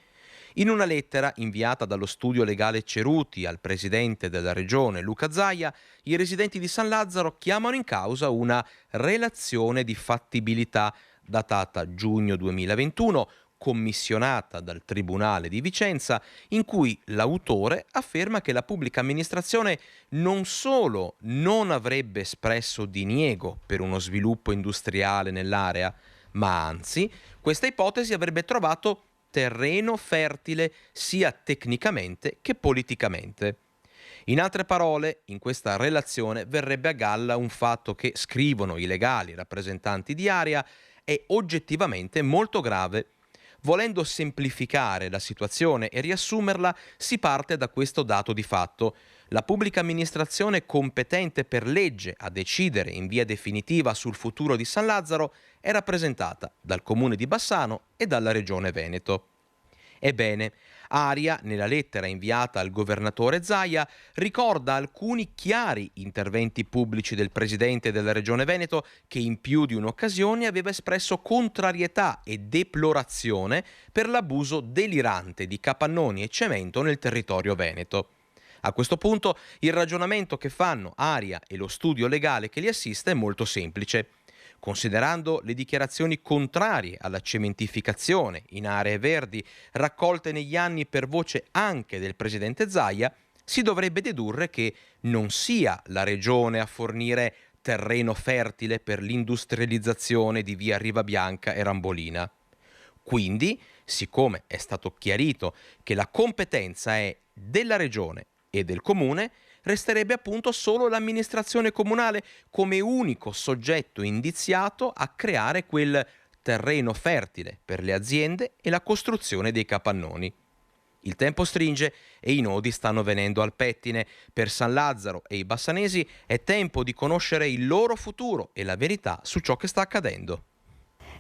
In una lettera inviata dallo studio legale Ceruti al presidente della regione Luca Zaia, i residenti di San Lazzaro chiamano in causa una relazione di fattibilità datata giugno 2021, commissionata dal Tribunale di Vicenza, in cui l'autore afferma che la pubblica amministrazione non solo non avrebbe espresso diniego per uno sviluppo industriale nell'area, ma anzi questa ipotesi avrebbe trovato terreno fertile sia tecnicamente che politicamente. In altre parole, in questa relazione verrebbe a galla un fatto che, scrivono i legali rappresentanti di Aria, è oggettivamente molto grave. Volendo semplificare la situazione e riassumerla, si parte da questo dato di fatto. La pubblica amministrazione competente per legge a decidere in via definitiva sul futuro di San Lazzaro è rappresentata dal Comune di Bassano e dalla Regione Veneto. Ebbene, Aria, nella lettera inviata al governatore Zaia, ricorda alcuni chiari interventi pubblici del presidente della Regione Veneto che in più di un'occasione aveva espresso contrarietà e deplorazione per l'abuso delirante di capannoni e cemento nel territorio veneto. A questo punto il ragionamento che fanno Aria e lo studio legale che li assiste è molto semplice. Considerando le dichiarazioni contrarie alla cementificazione in aree verdi raccolte negli anni per voce anche del presidente Zaia, si dovrebbe dedurre che non sia la regione a fornire terreno fertile per l'industrializzazione di via Rivabianca e Rambolina. Quindi, siccome è stato chiarito che la competenza è della regione e del comune, resterebbe appunto solo l'amministrazione comunale come unico soggetto indiziato a creare quel terreno fertile per le aziende e la costruzione dei capannoni. Il tempo stringe e i nodi stanno venendo al pettine. Per San Lazzaro e i bassanesi è tempo di conoscere il loro futuro e la verità su ciò che sta accadendo.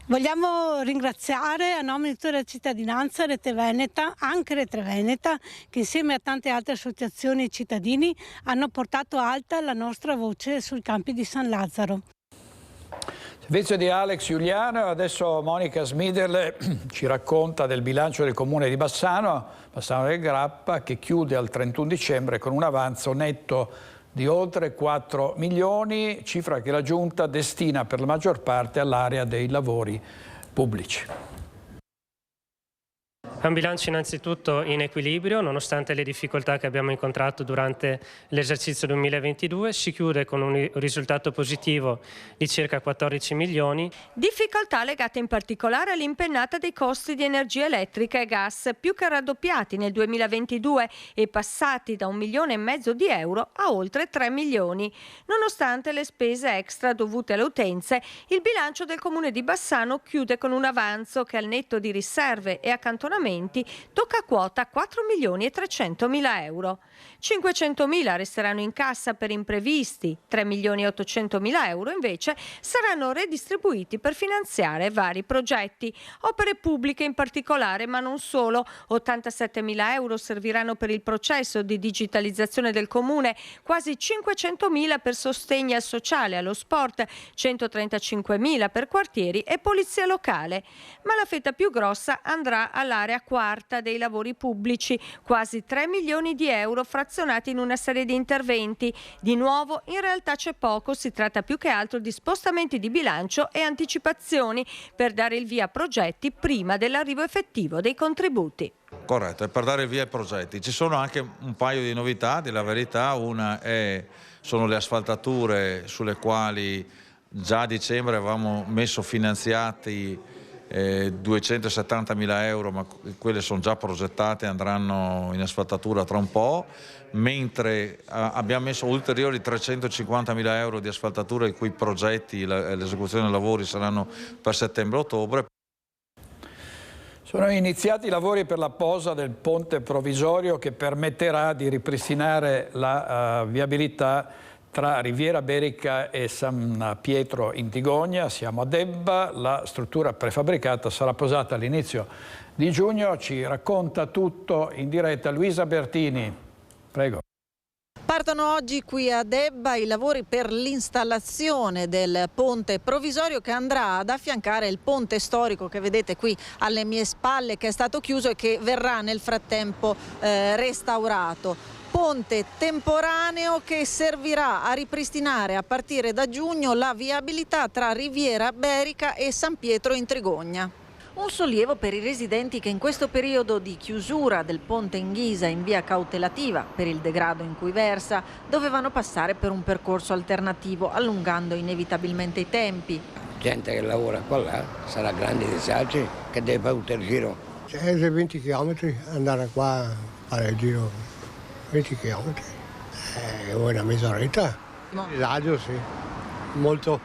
Vogliamo ringraziare a nome di tutta la cittadinanza Rete Veneta, anche Rete Veneta, che insieme a tante altre associazioni e cittadini hanno portato alta la nostra voce sui campi di San Lazzaro. Servizio di Alex Giuliano, adesso Monica Smiderle ci racconta del bilancio del comune di Bassano del Grappa, che chiude al 31 dicembre con un avanzo netto di oltre 4 milioni, cifra che la Giunta destina per la maggior parte all'area dei lavori pubblici. È un bilancio innanzitutto in equilibrio, nonostante le difficoltà che abbiamo incontrato durante l'esercizio 2022. Si chiude con un risultato positivo di circa 14 milioni. Difficoltà legate in particolare all'impennata dei costi di energia elettrica e gas, più che raddoppiati nel 2022 e passati da 1,5 milioni di euro a oltre 3 milioni. Nonostante le spese extra dovute alle utenze, il bilancio del Comune di Bassano chiude con un avanzo che al netto di riserve e accantonamenti tocca quota 4.300.000 euro. 500.000 resteranno in cassa per imprevisti, 3.800.000 euro invece saranno redistribuiti per finanziare vari progetti, opere pubbliche in particolare, ma non solo. 87.000 euro serviranno per il processo di digitalizzazione del Comune, quasi 500.000 per sostegno al sociale e allo sport, 135.000 per quartieri e polizia locale. Ma la fetta più grossa andrà all'area quarta dei lavori pubblici, quasi 3 milioni di euro frazionati in una serie di interventi. Di nuovo, in realtà c'è poco, si tratta più che altro di spostamenti di bilancio e anticipazioni per dare il via a progetti prima dell'arrivo effettivo dei contributi. Corretto, è per dare il via ai progetti. Ci sono anche un paio di novità, di la verità. Una sono le asfaltature sulle quali già a dicembre avevamo messo finanziati 270.000 euro, ma quelle sono già progettate e andranno in asfaltatura tra un po', mentre abbiamo messo ulteriori 350.000 euro di asfaltatura, i cui progetti, l'esecuzione dei lavori saranno per settembre-ottobre. Sono iniziati i lavori per la posa del ponte provvisorio che permetterà di ripristinare la viabilità tra Riviera Berica e San Pietro in Tigogna. Siamo a Debba, la struttura prefabbricata sarà posata all'inizio di giugno. Ci racconta tutto in diretta Luisa Bertini. Prego. Partono oggi qui a Debba i lavori per l'installazione del ponte provvisorio che andrà ad affiancare il ponte storico che vedete qui alle mie spalle, che è stato chiuso e che verrà nel frattempo restaurato. Ponte temporaneo che servirà a ripristinare a partire da giugno la viabilità tra Riviera Berica e San Pietro in Trigogna. Un sollievo per i residenti che in questo periodo di chiusura del ponte in ghisa in via cautelativa per il degrado in cui versa dovevano passare per un percorso alternativo, allungando inevitabilmente i tempi. Gente che lavora qua là sarà grandi disagi che deve fare tutto il giro. C'è 20 km, andare qua a fare il giro 20 km, è una mezz'oretta. Disagio sì, molto,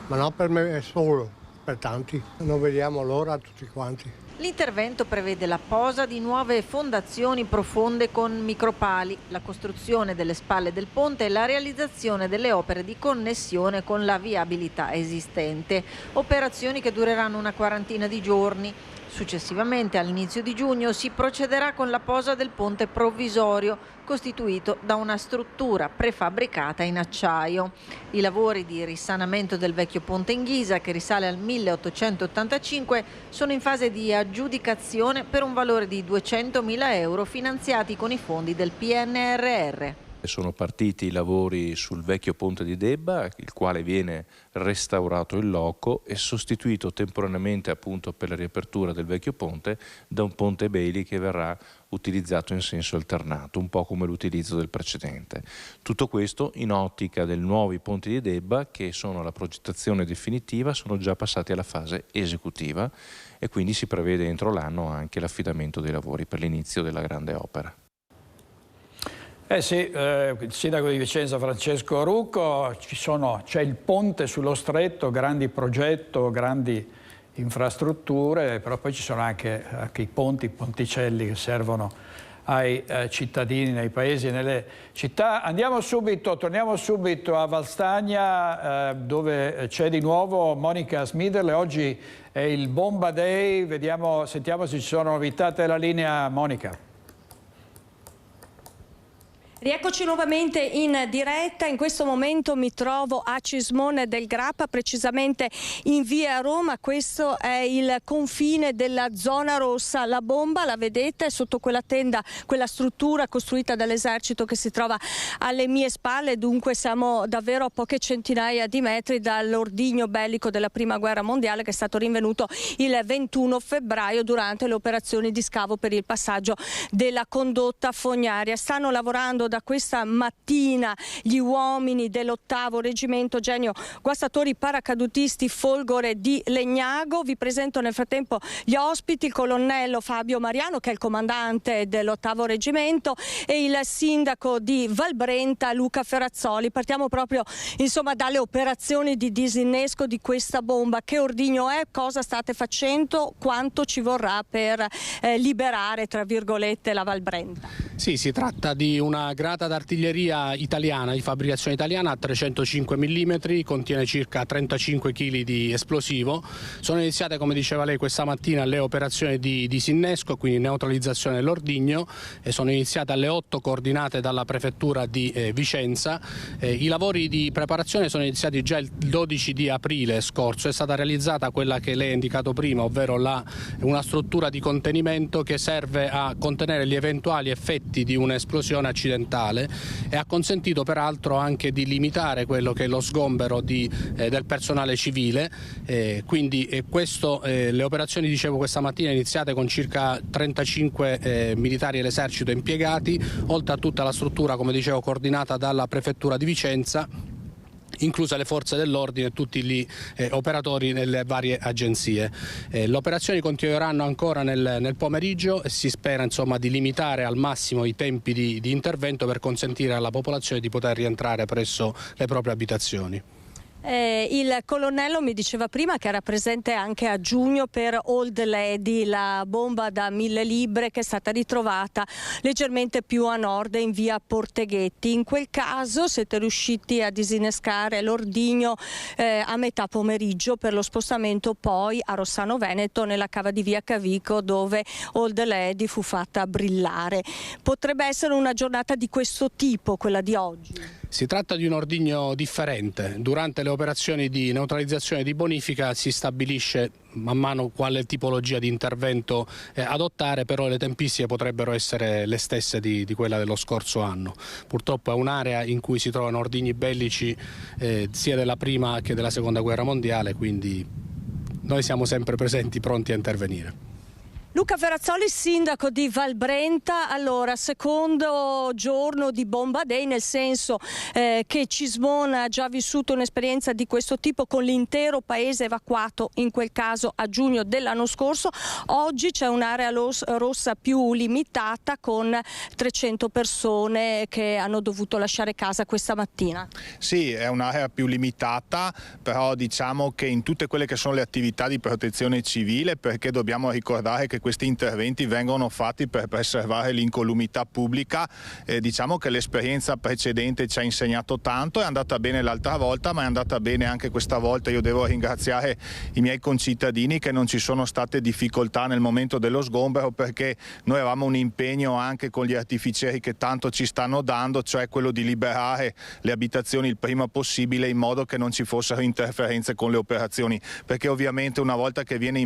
ma non per me solo, per tanti. Non vediamo l'ora tutti quanti. L'intervento prevede la posa di nuove fondazioni profonde con micropali, la costruzione delle spalle del ponte e la realizzazione delle opere di connessione con la viabilità esistente. Operazioni che dureranno una quarantina di giorni. Successivamente, all'inizio di giugno, si procederà con la posa del ponte provvisorio, costituito da una struttura prefabbricata in acciaio. I lavori di risanamento del vecchio ponte in ghisa, che risale al 1885, sono in fase di aggiudicazione per un valore di 200.000 euro finanziati con i fondi del PNRR. Sono partiti i lavori sul vecchio ponte di Debba, il quale viene restaurato in loco e sostituito temporaneamente appunto per la riapertura del vecchio ponte da un ponte Bailey che verrà utilizzato in senso alternato, un po' come l'utilizzo del precedente. Tutto questo in ottica dei nuovi ponti di Debba che sono alla progettazione definitiva, sono già passati alla fase esecutiva e quindi si prevede entro l'anno anche l'affidamento dei lavori per l'inizio della grande opera. Sì, il sindaco di Vicenza Francesco Rucco, c'è il ponte sullo stretto, grandi progetti, grandi infrastrutture, però poi ci sono anche i ponti, i ponticelli che servono ai cittadini nei paesi e nelle città. Torniamo subito a Valstagna dove c'è di nuovo Monica Smiderle. Oggi è il Bomba Day, sentiamo se ci sono novità. Te la linea, Monica. Rieccoci nuovamente in diretta. In questo momento mi trovo a Cismone del Grappa, precisamente in via Roma. Questo è il confine della zona rossa. La bomba, la vedete, sotto quella tenda, quella struttura costruita dall'esercito che si trova alle mie spalle. Dunque siamo davvero a poche centinaia di metri dall'ordigno bellico della Prima Guerra Mondiale, che è stato rinvenuto il 21 febbraio durante le operazioni di scavo per il passaggio della condotta fognaria. Stanno lavorando da questa mattina gli uomini dell'8° Reggimento Genio Guastatori Paracadutisti Folgore di Legnago. Vi presento nel frattempo gli ospiti: il colonnello Fabio Mariano, che è il comandante dell'8° Reggimento, e il sindaco di Valbrenta Luca Ferrazzoli. Partiamo proprio dalle operazioni di disinnesco di questa bomba. Che ordigno è? Cosa state facendo? Quanto ci vorrà per liberare, tra virgolette, la Valbrenta? Sì, si tratta di una granata d'artiglieria italiana, di fabbricazione italiana, a 305 mm, contiene circa 35 kg di esplosivo. Sono iniziate, come diceva lei, questa mattina le operazioni di disinnesco, quindi neutralizzazione dell'ordigno, e sono iniziate alle 8, coordinate dalla prefettura di Vicenza. I lavori di preparazione sono iniziati già il 12 di aprile scorso. È stata realizzata quella che lei ha indicato prima, ovvero una struttura di contenimento che serve a contenere gli eventuali effetti di un'esplosione accidentale, e ha consentito peraltro anche di limitare quello che è lo sgombero del personale civile. Le operazioni, dicevo, questa mattina iniziate con circa 35 militari dell'esercito impiegati, oltre a tutta la struttura, come dicevo, coordinata dalla prefettura di Vicenza, incluse le forze dell'ordine e tutti gli operatori nelle varie agenzie. Le operazioni continueranno ancora nel pomeriggio e si spera di limitare al massimo i tempi di intervento per consentire alla popolazione di poter rientrare presso le proprie abitazioni. Il colonnello mi diceva prima che era presente anche a giugno per Old Lady, la bomba da 1000 libbre che è stata ritrovata leggermente più a nord, in via Porteghetti. In quel caso siete riusciti a disinnescare l'ordigno a metà pomeriggio per lo spostamento poi a Rossano Veneto, nella cava di via Cavico, dove Old Lady fu fatta brillare. Potrebbe essere una giornata di questo tipo, quella di oggi? Si tratta di un ordigno differente. Durante le operazioni di neutralizzazione e di bonifica si stabilisce man mano quale tipologia di intervento adottare, però le tempistiche potrebbero essere le stesse di quella dello scorso anno. Purtroppo è un'area in cui si trovano ordigni bellici sia della Prima che della Seconda Guerra Mondiale, quindi noi siamo sempre presenti, pronti a intervenire. Luca Ferrazzoli, sindaco di Valbrenta. Allora, secondo giorno di Bomba Day, nel senso che Cismone ha già vissuto un'esperienza di questo tipo con l'intero paese evacuato, in quel caso a giugno dell'anno scorso. Oggi c'è un'area rossa più limitata con 300 persone che hanno dovuto lasciare casa questa mattina. Sì, è un'area più limitata, però diciamo che in tutte quelle che sono le attività di protezione civile, perché dobbiamo ricordare che questi interventi vengono fatti per preservare l'incolumità pubblica. Diciamo che l'esperienza precedente ci ha insegnato tanto, è andata bene l'altra volta, ma è andata bene anche questa volta. Io devo ringraziare i miei concittadini che non ci sono state difficoltà nel momento dello sgombero, perché noi avevamo un impegno anche con gli artificieri che tanto ci stanno dando, cioè quello di liberare le abitazioni il prima possibile, in modo che non ci fossero interferenze con le operazioni, perché ovviamente una volta che viene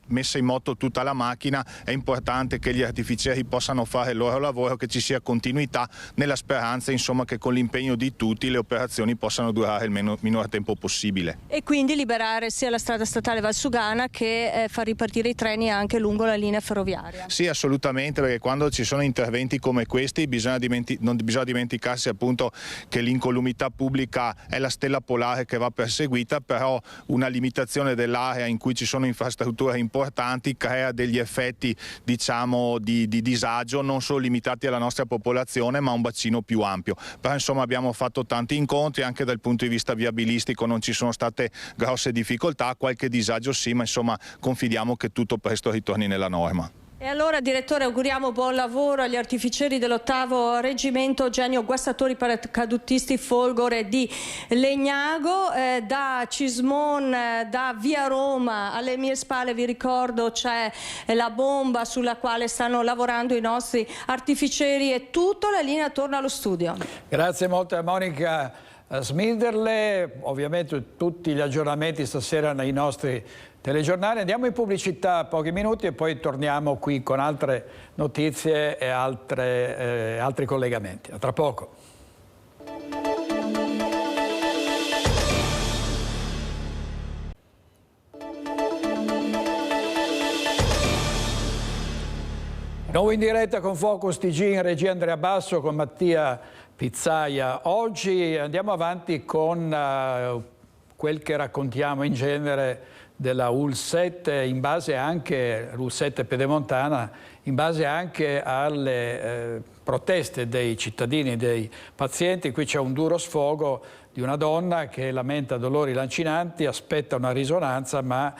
messa in moto tutta la macchina è importante che gli artificieri possano fare il loro lavoro, che ci sia continuità, nella speranza che con l'impegno di tutti le operazioni possano durare il minor tempo possibile. E quindi liberare sia la strada statale Valsugana che far ripartire i treni anche lungo la linea ferroviaria. Sì, assolutamente, perché quando ci sono interventi come questi non bisogna dimenticarsi appunto che l'incolumità pubblica è la stella polare che va perseguita, però una limitazione dell'area in cui ci sono infrastrutture importanti crea degli effetti di disagio non solo limitati alla nostra popolazione, ma a un bacino più ampio. Però abbiamo fatto tanti incontri, anche dal punto di vista viabilistico non ci sono state grosse difficoltà, qualche disagio sì, ma confidiamo che tutto presto ritorni nella norma. E allora, direttore, auguriamo buon lavoro agli artificieri dell'8° Reggimento Eugenio Guassatori, paracadutisti Folgore di Legnago. Da Cismon, da via Roma alle mie spalle, vi ricordo, c'è la bomba sulla quale stanno lavorando i nostri artificieri. È tutto, la linea torna allo studio. Grazie molto a Monica Sminderle. Ovviamente tutti gli aggiornamenti stasera nei nostri telegiornali. Andiamo in pubblicità pochi minuti e poi torniamo qui con altre notizie e altri collegamenti. A tra poco. Nuovo in diretta con Focus TG in regia Andrea Basso con Mattia Pizzaia. Oggi andiamo avanti con quel che raccontiamo in genere della UL7 in base anche, l'UL7 pedemontana, in base anche alle proteste dei cittadini, dei pazienti. Qui c'è un duro sfogo di una donna che lamenta dolori lancinanti, aspetta una risonanza, ma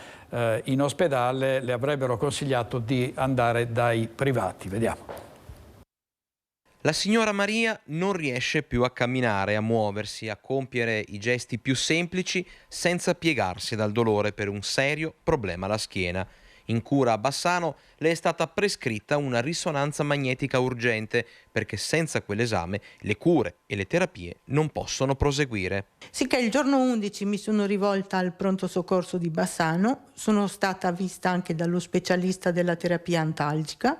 in ospedale le avrebbero consigliato di andare dai privati. Vediamo. La signora Maria non riesce più a camminare, a muoversi, a compiere i gesti più semplici senza piegarsi dal dolore per un serio problema alla schiena. In cura a Bassano le è stata prescritta una risonanza magnetica urgente perché senza quell'esame le cure e le terapie non possono proseguire. Sicché il giorno 11 mi sono rivolta al pronto soccorso di Bassano, sono stata vista anche dallo specialista della terapia antalgica,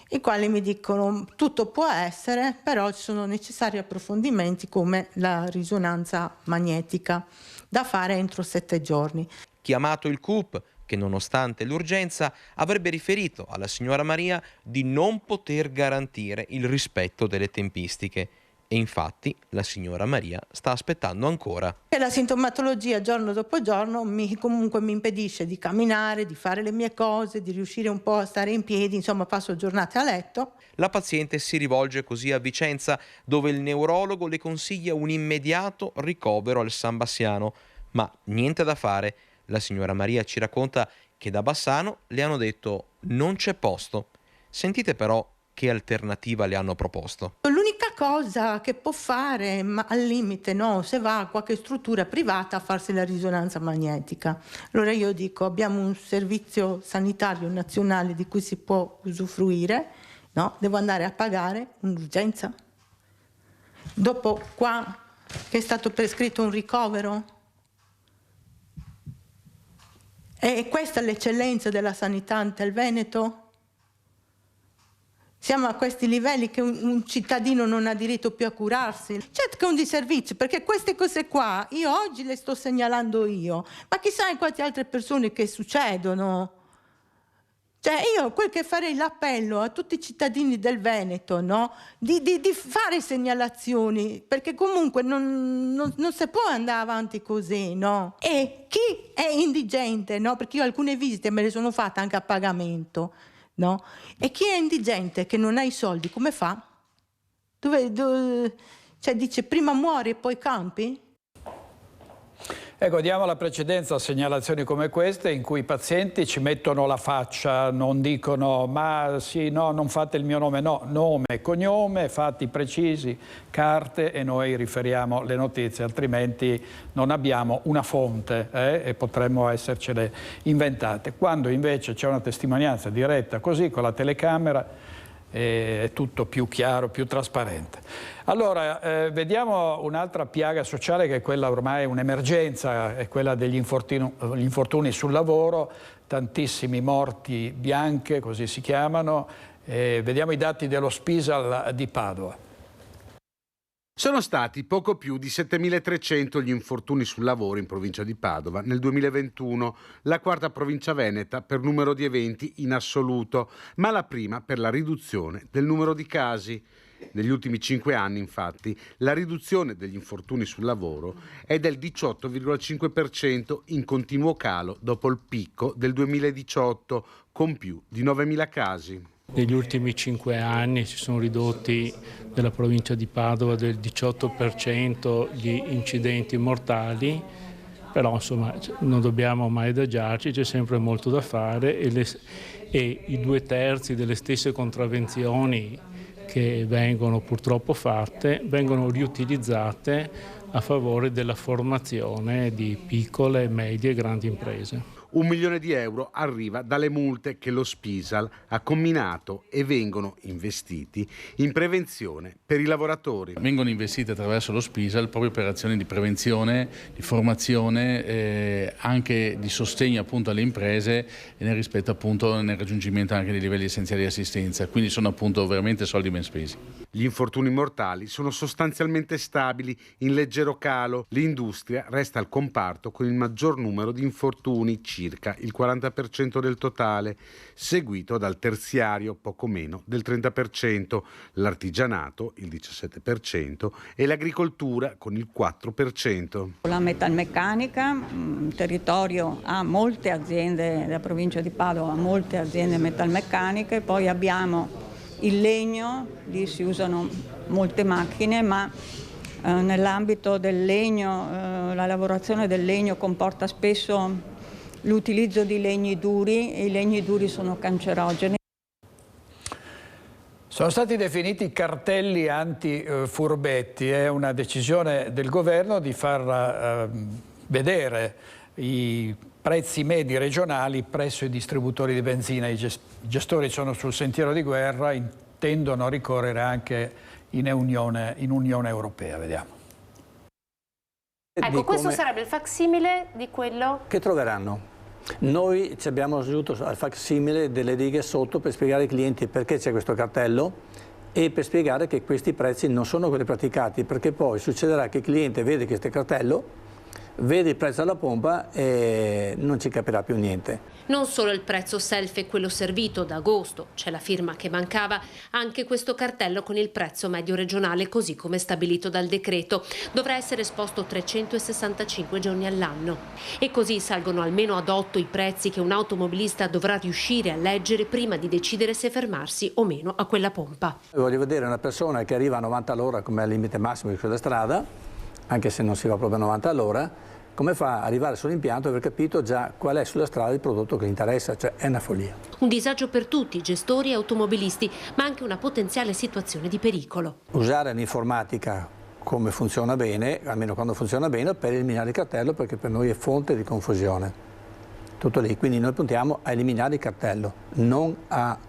i quali mi dicono tutto può essere, però ci sono necessari approfondimenti come la risonanza magnetica da fare entro 7 giorni. Chiamato il CUP, che nonostante l'urgenza avrebbe riferito alla signora Maria di non poter garantire il rispetto delle tempistiche. E infatti la signora Maria sta aspettando ancora. E la sintomatologia giorno dopo giorno comunque mi impedisce di camminare, di fare le mie cose, di riuscire un po' a stare in piedi, insomma passo giornate a letto. La paziente si rivolge così a Vicenza, dove il neurologo le consiglia un immediato ricovero al San Bassiano. Ma niente da fare. La signora Maria ci racconta che da Bassano le hanno detto non c'è posto. Sentite però che alternativa le hanno proposto. L'unica cosa che può fare, ma al limite no, se va a qualche struttura privata a farsi la risonanza magnetica. Allora io dico abbiamo un servizio sanitario nazionale di cui si può usufruire, no? Devo andare a pagare un'urgenza? Dopo qua che è stato prescritto un ricovero? E questa è l'eccellenza della sanità del Veneto? Siamo a questi livelli che un cittadino non ha diritto più a curarsi. Certo che è un disservizio, perché queste cose qua io oggi le sto segnalando io, ma chissà in quante altre persone che succedono. Cioè io quel che farei l'appello a tutti i cittadini del Veneto, no? Di fare segnalazioni, perché comunque non si può andare avanti così, no? E chi è indigente, no? Perché io alcune visite me le sono fatte anche a pagamento, no? E chi è indigente che non ha i soldi, come fa? Cioè dice prima muori e poi campi? Ecco, diamo la precedenza a segnalazioni come queste in cui i pazienti ci mettono la faccia, non dicono ma sì, no, non fate il mio nome, no, nome, cognome, fatti precisi, carte e noi riferiamo le notizie, altrimenti non abbiamo una fonte e potremmo essercele inventate. Quando invece c'è una testimonianza diretta così con la telecamera è tutto più chiaro, più trasparente. Allora, vediamo un'altra piaga sociale che è quella ormai un'emergenza, è quella degli infortuni sul lavoro, tantissimi morti bianche, così si chiamano. Vediamo i dati dello Spisal di Padova. Sono stati poco più di 7.300 gli infortuni sul lavoro in provincia di Padova nel 2021, la quarta provincia veneta per numero di eventi in assoluto, ma la prima per la riduzione del numero di casi. Negli ultimi 5 anni, infatti, la riduzione degli infortuni sul lavoro è del 18,5% in continuo calo dopo il picco del 2018, con più di 9.000 casi. Negli ultimi 5 anni si sono ridotti nella provincia di Padova del 18% gli incidenti mortali, però insomma non dobbiamo mai adagiarci, c'è sempre molto da fare e e i 2/3 delle stesse contravvenzioni che vengono purtroppo fatte vengono riutilizzate a favore della formazione di piccole, medie e grandi imprese. 1 milione di euro arriva dalle multe che lo Spisal ha comminato e vengono investiti in prevenzione per i lavoratori. Vengono investiti attraverso lo Spisal proprio per azioni di prevenzione, di formazione, anche di sostegno appunto alle imprese e nel rispetto appunto nel raggiungimento anche dei livelli essenziali di assistenza. Quindi sono appunto veramente soldi ben spesi. Gli infortuni mortali sono sostanzialmente stabili, in leggero calo. L'industria resta il comparto con il maggior numero di infortuni, circa il 40% del totale, seguito dal terziario poco meno del 30%, l'artigianato il 17% e l'agricoltura con il 4%. La metalmeccanica, il territorio ha molte aziende, la provincia di Padova ha molte aziende metalmeccaniche, poi abbiamo il legno, lì si usano molte macchine, ma nell'ambito del legno, la lavorazione del legno comporta spesso l'utilizzo di legni duri e i legni duri sono cancerogeni. Sono stati definiti cartelli anti-furbetti, è una decisione del governo di far vedere i prezzi medi regionali presso i distributori di benzina. I gestori sono sul sentiero di guerra, intendono ricorrere anche in Unione Europea. Vediamo. Ecco, questo sarebbe il facsimile di quello che troveranno. Noi ci abbiamo aggiunto al facsimile delle righe sotto per spiegare ai clienti perché c'è questo cartello e per spiegare che questi prezzi non sono quelli praticati, perché poi succederà che il cliente vede questo cartello, vede il prezzo alla pompa e non ci capirà più niente. Non solo il prezzo self e quello servito da agosto, c'è la firma che mancava, anche questo cartello con il prezzo medio regionale così come stabilito dal decreto. Dovrà essere esposto 365 giorni all'anno. E così salgono almeno ad 8 i prezzi che un automobilista dovrà riuscire a leggere prima di decidere se fermarsi o meno a quella pompa. Voglio vedere una persona che arriva a 90 all'ora come al limite massimo di quella strada, anche se non si va proprio a 90 all'ora, come fa ad arrivare sull'impianto e aver capito già qual è sulla strada il prodotto che gli interessa, cioè è una follia. Un disagio per tutti, gestori e automobilisti, ma anche una potenziale situazione di pericolo. Usare l'informatica come funziona bene, almeno quando funziona bene, per eliminare il cartello, perché per noi è fonte di confusione. Tutto lì, quindi noi puntiamo a eliminare il cartello, non a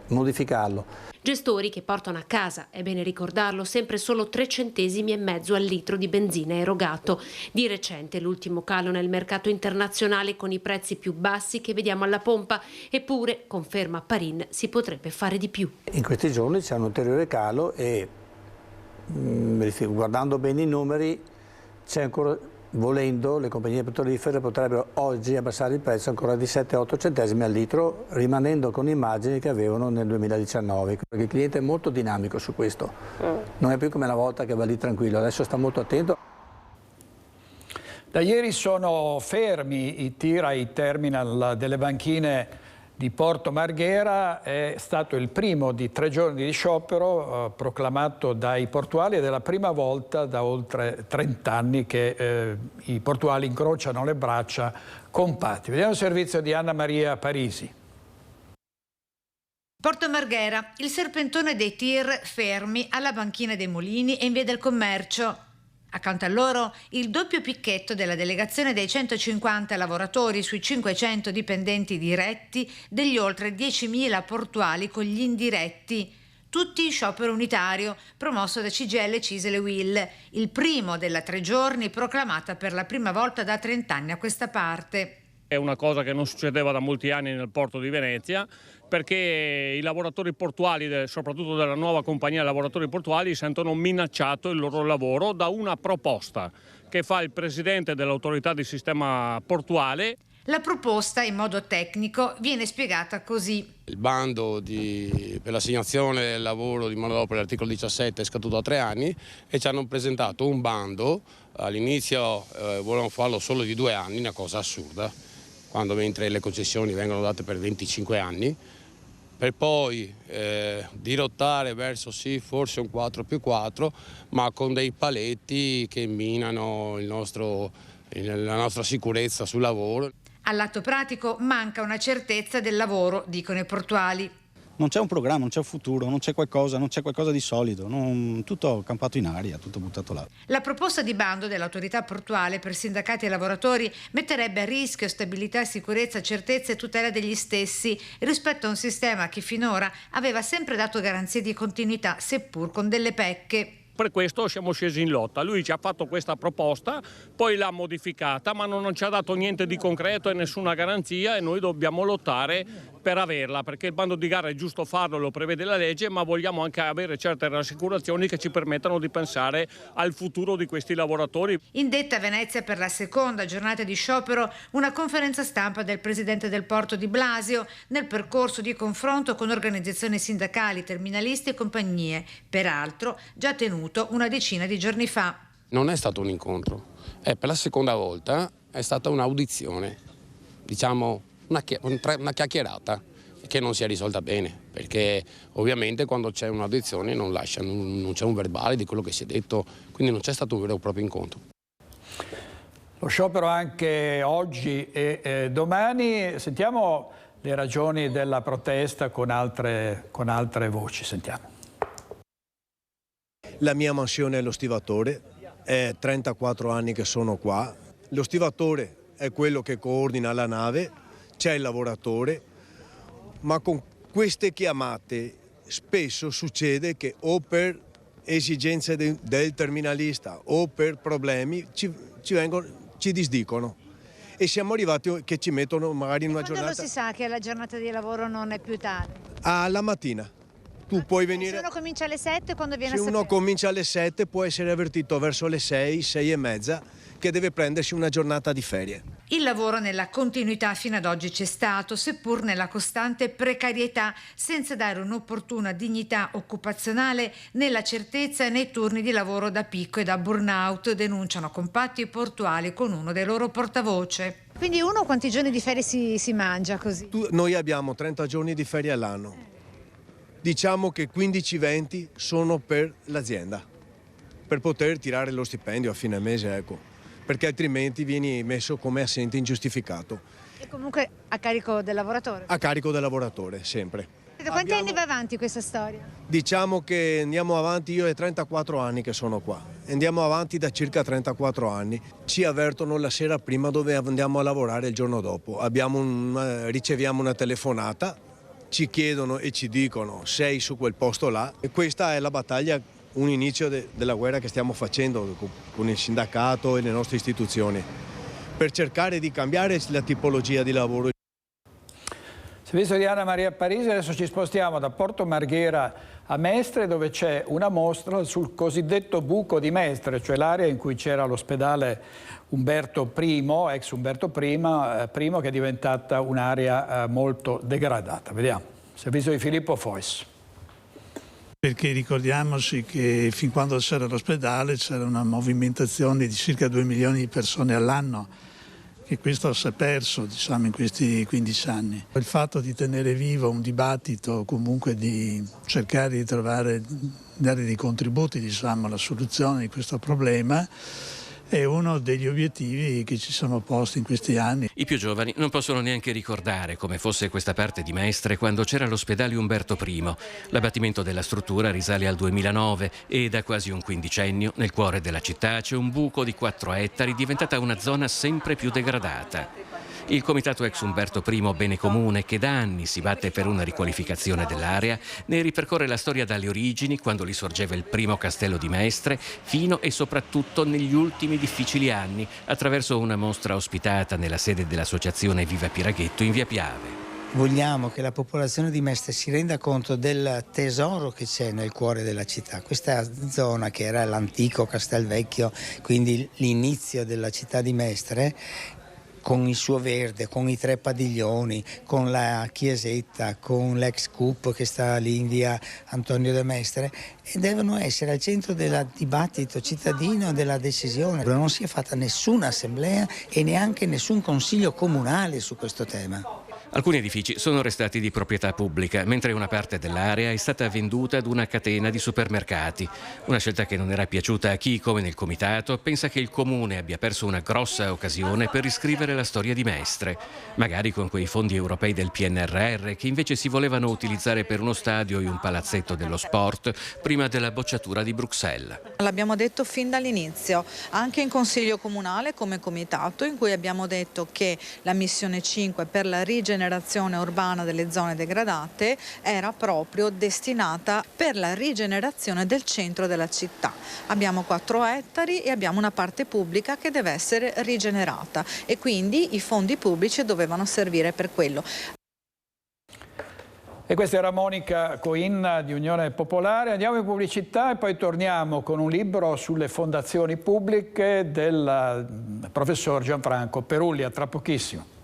modificarlo. Gestori che portano a casa, è bene ricordarlo, sempre solo 3,5 centesimi al litro di benzina erogato. Di recente l'ultimo calo nel mercato internazionale con i prezzi più bassi che vediamo alla pompa, eppure, conferma Parin, si potrebbe fare di più. In questi giorni c'è un ulteriore calo e guardando bene i numeri c'è ancora, volendo, le compagnie petrolifere potrebbero oggi abbassare il prezzo ancora di 7-8 centesimi al litro, rimanendo con immagini che avevano nel 2019, perché il cliente è molto dinamico su questo, non è più come una volta che va lì tranquillo, adesso sta molto attento. Da ieri sono fermi i tir ai terminal delle banchine di Porto Marghera, è stato il primo di 3 giorni di sciopero proclamato dai portuali ed è la prima volta da oltre 30 anni che i portuali incrociano le braccia compatti. Vediamo il servizio di Anna Maria Parisi. Porto Marghera, il serpentone dei tir fermi alla banchina dei Mulini e in via del Commercio. Accanto a loro il doppio picchetto della delegazione dei 150 lavoratori sui 500 dipendenti diretti degli oltre 10.000 portuali con gli indiretti. Tutti in sciopero unitario, promosso da CGIL, CISL e UIL, il primo della 3 giorni proclamata per la prima volta da 30 anni a questa parte. È una cosa che non succedeva da molti anni nel porto di Venezia, perché i lavoratori portuali, soprattutto della nuova compagnia lavoratori portuali, sentono minacciato il loro lavoro da una proposta che fa il presidente dell'autorità di sistema portuale. La proposta, in modo tecnico, viene spiegata così. Il bando per l'assegnazione del lavoro di manodopera, l'articolo 17, è scaduto a 3 anni e ci hanno presentato un bando. All'inizio volevano farlo solo di 2 anni, una cosa assurda, quando mentre le concessioni vengono date per 25 anni, per poi dirottare verso sì, forse un 4+4, ma con dei paletti che minano la nostra sicurezza sul lavoro. All'atto pratico manca una certezza del lavoro, dicono i portuali. Non c'è un programma, non c'è un futuro, non c'è qualcosa di solido, tutto campato in aria, tutto buttato là. La proposta di bando dell'autorità portuale per sindacati e lavoratori metterebbe a rischio stabilità, sicurezza, certezza e tutela degli stessi rispetto a un sistema che finora aveva sempre dato garanzie di continuità, seppur con delle pecche. Per questo siamo scesi in lotta. Lui ci ha fatto questa proposta, poi l'ha modificata, ma non ci ha dato niente di concreto e nessuna garanzia, e noi dobbiamo lottare per averla, perché il bando di gara è giusto farlo, lo prevede la legge, ma vogliamo anche avere certe rassicurazioni che ci permettano di pensare al futuro di questi lavoratori. Indetta a Venezia per la seconda giornata di sciopero una conferenza stampa del presidente del porto di Blasio nel percorso di confronto con organizzazioni sindacali, terminalisti e compagnie, peraltro già tenuto una decina di giorni fa. Non è stato un incontro, per la seconda volta è stata un'audizione, diciamo una chiacchierata che non si è risolta bene, perché ovviamente quando c'è un'audizione non c'è un verbale di quello che si è detto, quindi non c'è stato un vero e proprio incontro. Lo sciopero anche oggi e domani. Sentiamo le ragioni della protesta con altre voci. Sentiamo. La mia mansione è lo stivatore, è 34 anni che sono qua. Lo stivatore è quello che coordina la nave, c'è il lavoratore, ma con queste chiamate spesso succede che o per esigenze del terminalista o per problemi ci disdicono. E siamo arrivati che ci mettono magari in una giornata... Quando lo si sa che la giornata di lavoro non è più tale? Alla mattina. Tu puoi venire... Se uno comincia alle 7, quando viene Se uno comincia alle 7 può essere avvertito verso le 6, 6 e mezza che deve prendersi una giornata di ferie. Il lavoro nella continuità fino ad oggi c'è stato, seppur nella costante precarietà, senza dare un'opportuna dignità occupazionale nella certezza e nei turni di lavoro da picco e da burnout, denunciano compatti portuali con uno dei loro portavoce. Quindi uno quanti giorni di ferie si mangia così? Noi abbiamo 30 giorni di ferie all'anno. Diciamo che 15-20 sono per l'azienda, per poter tirare lo stipendio a fine mese, ecco, perché altrimenti vieni messo come assente ingiustificato. E comunque a carico del lavoratore? A carico del lavoratore, sempre. Da quanti anni va avanti questa storia? Diciamo che andiamo avanti, io è 34 anni che sono qua, andiamo avanti da circa 34 anni. Ci avvertono la sera prima dove andiamo a lavorare il giorno dopo. Riceviamo una telefonata, ci chiedono e ci dicono sei su quel posto là, e questa è la battaglia, un inizio della guerra che stiamo facendo con il sindacato e le nostre istituzioni per cercare di cambiare la tipologia di lavoro. Servizio di Anna Maria Parisi. Adesso ci spostiamo da Porto Marghera a Mestre, dove c'è una mostra sul cosiddetto buco di Mestre, cioè l'area in cui c'era l'ospedale Umberto I, ex Umberto I, che è diventata un'area molto degradata. Vediamo. Servizio di Filippo Fois. Perché ricordiamoci che fin quando c'era l'ospedale c'era una movimentazione di circa 2 milioni di persone all'anno, e questo si è perso, diciamo, in questi 15 anni. Il fatto di tenere vivo un dibattito, comunque di cercare di dare dei contributi, diciamo, alla soluzione di questo problema, è uno degli obiettivi che ci siamo posti in questi anni. I più giovani non possono neanche ricordare come fosse questa parte di Mestre quando c'era l'ospedale Umberto I. L'abbattimento della struttura risale al 2009 e da quasi un quindicennio nel cuore della città c'è un buco di 4 ettari diventata una zona sempre più degradata. Il comitato ex Umberto I Bene Comune, che da anni si batte per una riqualificazione dell'area, ne ripercorre la storia dalle origini, quando lì sorgeva il primo castello di Mestre, fino e soprattutto negli ultimi difficili anni, attraverso una mostra ospitata nella sede dell'associazione Viva Piraghetto in via Piave. Vogliamo che la popolazione di Mestre si renda conto del tesoro che c'è nel cuore della città. Questa zona, che era l'antico Castelvecchio, quindi l'inizio della città di Mestre, con il suo verde, con i 3 padiglioni, con la chiesetta, con l'ex CUP che sta lì in via Antonio de Mestre, e devono essere al centro del dibattito cittadino e della decisione. Non si è fatta nessuna assemblea e neanche nessun consiglio comunale su questo tema. Alcuni edifici sono restati di proprietà pubblica, mentre una parte dell'area è stata venduta ad una catena di supermercati. Una scelta che non era piaciuta a chi, come nel comitato, pensa che il comune abbia perso una grossa occasione per riscrivere la storia di Mestre, magari con quei fondi europei del PNRR che invece si volevano utilizzare per uno stadio e un palazzetto dello sport prima della bocciatura di Bruxelles. L'abbiamo detto fin dall'inizio, anche in Consiglio Comunale come comitato, in cui abbiamo detto che la missione 5 per la rigenerazione urbana delle zone degradate era proprio destinata per la rigenerazione del centro della città. Abbiamo 4 ettari e abbiamo una parte pubblica che deve essere rigenerata e quindi i fondi pubblici dovevano servire per quello. E questa era Monica Coin di Unione Popolare. Andiamo in pubblicità e poi torniamo con un libro sulle fondazioni pubbliche del professor Gianfranco Perulli. A tra pochissimo.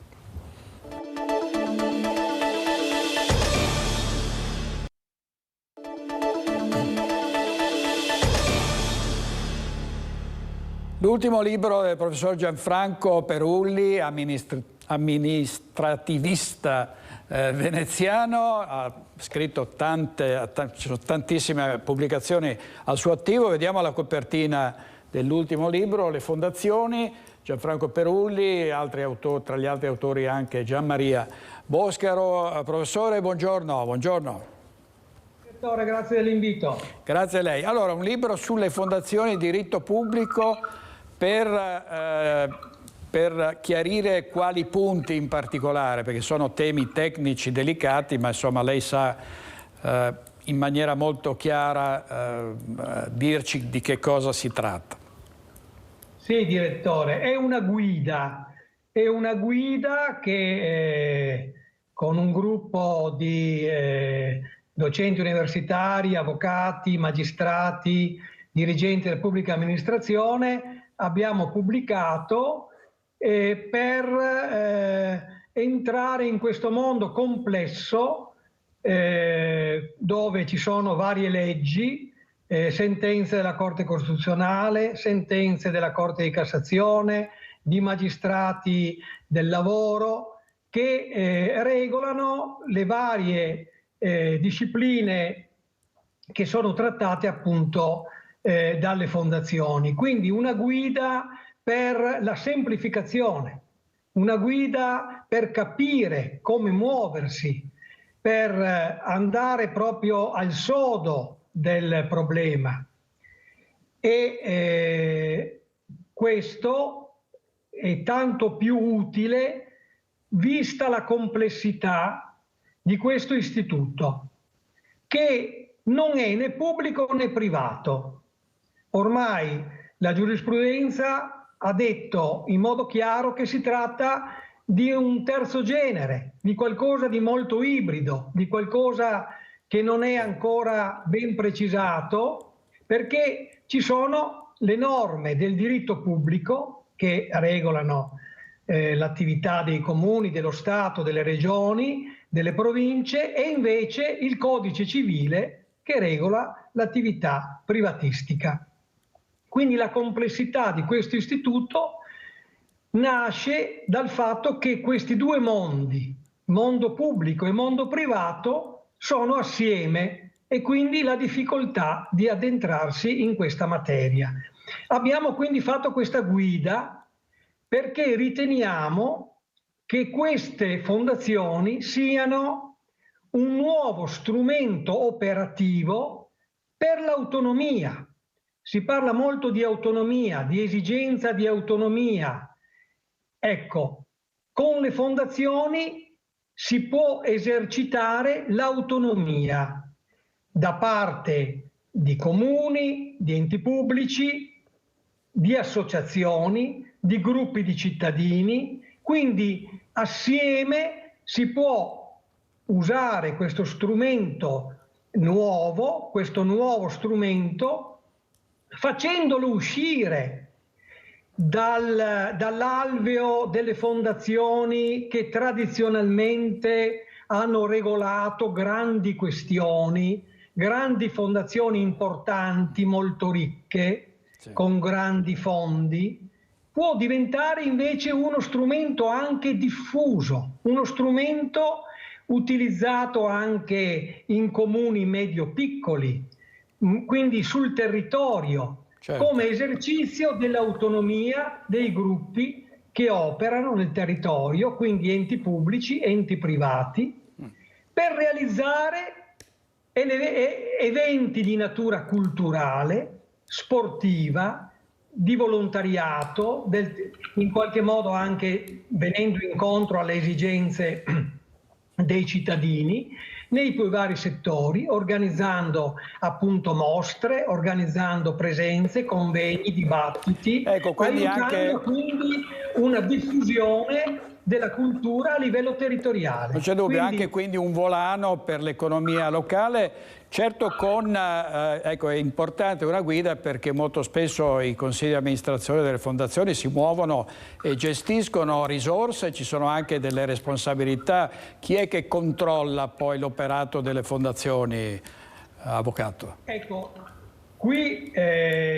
L'ultimo libro del professor Gianfranco Perulli, amministrativista veneziano, ha scritto ci sono tantissime pubblicazioni al suo attivo. Vediamo la copertina dell'ultimo libro, Le fondazioni, Gianfranco Perulli, tra gli altri autori anche Gianmaria Boscaro. Professore, buongiorno. Buongiorno. Direttore, grazie dell'invito. Grazie a lei. Allora, un libro sulle fondazioni di diritto pubblico per chiarire quali punti in particolare, perché sono temi tecnici delicati, ma insomma lei sa in maniera molto chiara dirci di che cosa si tratta. Sì, direttore, è una guida che con un gruppo di docenti universitari, avvocati, magistrati, dirigenti della pubblica amministrazione abbiamo pubblicato per entrare in questo mondo complesso dove ci sono varie leggi, sentenze della Corte Costituzionale, sentenze della Corte di Cassazione, di magistrati del lavoro che regolano le varie discipline che sono trattate appunto dalle fondazioni. Quindi una guida per la semplificazione, una guida per capire come muoversi, per andare proprio al sodo del problema. E questo è tanto più utile vista la complessità di questo istituto, che non è né pubblico né privato. Ormai la giurisprudenza ha detto in modo chiaro che si tratta di un terzo genere, di qualcosa di molto ibrido, di qualcosa che non è ancora ben precisato, perché ci sono le norme del diritto pubblico che regolano l'attività dei comuni, dello Stato, delle regioni, delle province, e invece il codice civile che regola l'attività privatistica. Quindi la complessità di questo istituto nasce dal fatto che questi due mondi, mondo pubblico e mondo privato, sono assieme e quindi la difficoltà di addentrarsi in questa materia. Abbiamo quindi fatto questa guida perché riteniamo che queste fondazioni siano un nuovo strumento operativo per l'autonomia. Si parla molto di autonomia, di esigenza di autonomia. Ecco, con le fondazioni si può esercitare l'autonomia da parte di comuni, di enti pubblici, di associazioni, di gruppi di cittadini. Quindi assieme si può usare questo strumento nuovo, questo nuovo strumento, facendolo uscire dall'alveo delle fondazioni che tradizionalmente hanno regolato grandi questioni, grandi fondazioni importanti, molto ricche, con grandi fondi, può diventare invece uno strumento anche diffuso, uno strumento utilizzato anche in comuni medio-piccoli, quindi sul territorio, come esercizio dell'autonomia dei gruppi che operano nel territorio, quindi enti pubblici, enti privati, per realizzare eventi di natura culturale, sportiva, di volontariato, in qualche modo anche venendo incontro alle esigenze dei cittadini nei più vari settori, organizzando appunto mostre, organizzando presenze, convegni, dibattiti, aiutando quindi una diffusione della cultura a livello territoriale. Non c'è dubbio, anche quindi un volano per l'economia locale, certo ecco, è importante una guida, perché molto spesso i consigli di amministrazione delle fondazioni si muovono e gestiscono risorse, ci sono anche delle responsabilità. Chi è che controlla poi l'operato delle fondazioni, avvocato? Ecco, qui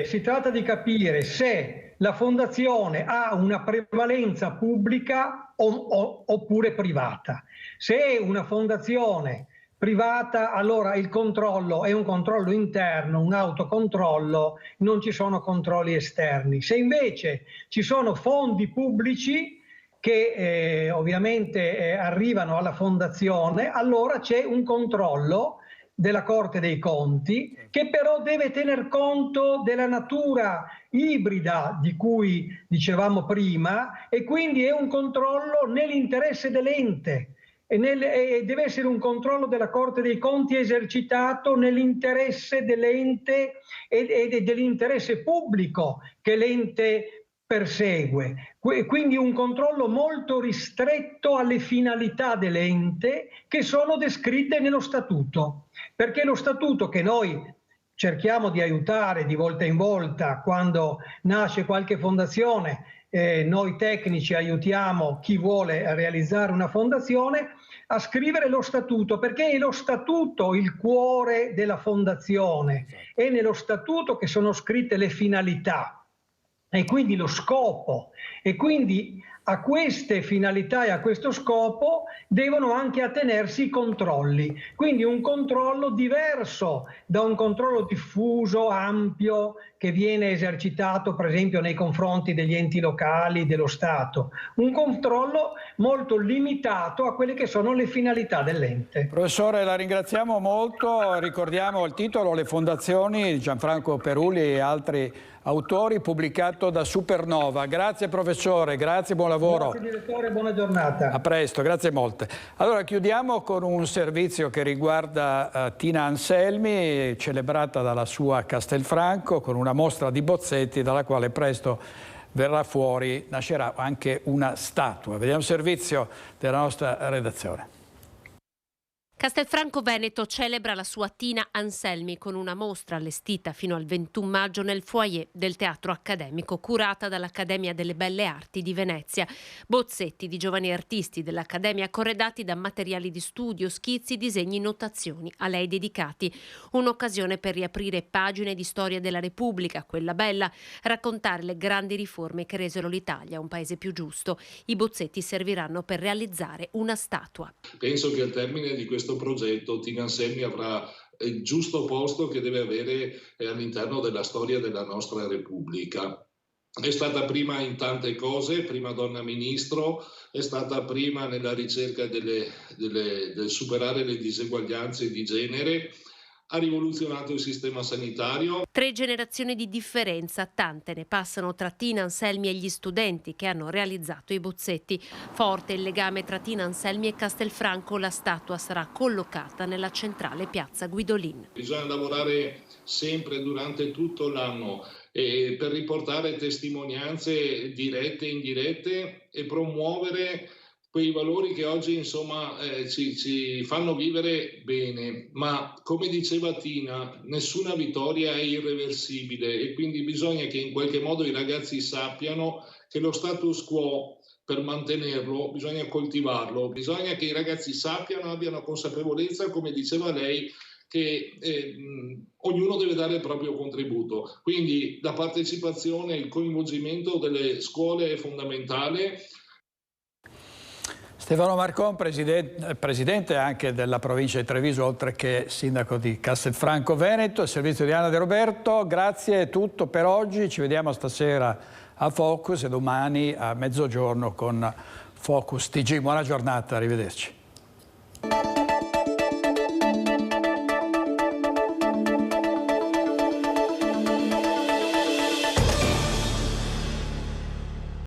si tratta di capire se la fondazione ha una prevalenza pubblica oppure privata. Se è una fondazione privata, allora il controllo è un controllo interno, un autocontrollo, non ci sono controlli esterni. Se invece ci sono fondi pubblici che ovviamente arrivano alla fondazione, allora c'è un controllo della Corte dei Conti, che però deve tener conto della natura ibrida di cui dicevamo prima, e quindi è un controllo nell'interesse dell'ente. E deve essere un controllo della Corte dei Conti esercitato nell'interesse dell'ente e dell'interesse pubblico che l'ente persegue. Quindi un controllo molto ristretto alle finalità dell'ente, che sono descritte nello statuto. Perché lo statuto, che noi cerchiamo di aiutare di volta in volta quando nasce qualche fondazione, noi tecnici aiutiamo chi vuole realizzare una fondazione a scrivere lo statuto, perché è lo statuto il cuore della fondazione, è nello statuto che sono scritte le finalità e quindi lo scopo, e quindi a queste finalità e a questo scopo devono anche attenersi i controlli. Quindi un controllo diverso da un controllo diffuso, ampio, che viene esercitato per esempio nei confronti degli enti locali, dello Stato. Un controllo molto limitato a quelle che sono le finalità dell'ente. Professore, la ringraziamo molto. Ricordiamo il titolo: Le fondazioni, Gianfranco Perulli e altri autori, pubblicato da Supernova. Grazie professore, grazie, buon lavoro. Grazie direttore, buona giornata. A presto, grazie molte. Allora chiudiamo con un servizio che riguarda Tina Anselmi, celebrata dalla sua Castelfranco, con una mostra di bozzetti dalla quale presto verrà fuori, nascerà anche una statua. Vediamo il servizio della nostra redazione. Castelfranco Veneto celebra la sua Tina Anselmi con una mostra allestita fino al 21 maggio nel foyer del Teatro Accademico, curata dall'Accademia delle Belle Arti di Venezia. Bozzetti di giovani artisti dell'Accademia corredati da materiali di studio, schizzi, disegni, notazioni a lei dedicati. Un'occasione per riaprire pagine di storia della Repubblica, quella bella, raccontare le grandi riforme che resero l'Italia un paese più giusto. I bozzetti serviranno per realizzare una statua. Penso che al termine di questo progetto Tina Anselmi avrà il giusto posto che deve avere all'interno della storia della nostra Repubblica. È stata prima in tante cose, prima donna ministro, è stata prima nella ricerca del superare le diseguaglianze di genere, ha rivoluzionato il sistema sanitario. 3 generazioni di differenza, tante ne passano tra Tina Anselmi e gli studenti che hanno realizzato i bozzetti. Forte il legame tra Tina Anselmi e Castelfranco, la statua sarà collocata nella centrale piazza Guidolin. Bisogna lavorare sempre durante tutto l'anno per riportare testimonianze dirette e indirette e promuovere quei valori che oggi insomma ci fanno vivere bene, ma come diceva Tina, nessuna vittoria è irreversibile e quindi bisogna che in qualche modo i ragazzi sappiano che lo status quo, per mantenerlo, bisogna coltivarlo, bisogna che i ragazzi sappiano, abbiano consapevolezza, come diceva lei, che ognuno deve dare il proprio contributo. Quindi la partecipazione e il coinvolgimento delle scuole è fondamentale. Stefano Marcon, presidente anche della provincia di Treviso, oltre che sindaco di Castelfranco Veneto, il servizio di Anna De Roberto. Grazie, è tutto per oggi. Ci vediamo stasera a Focus e domani a mezzogiorno con Focus TG. Buona giornata, arrivederci.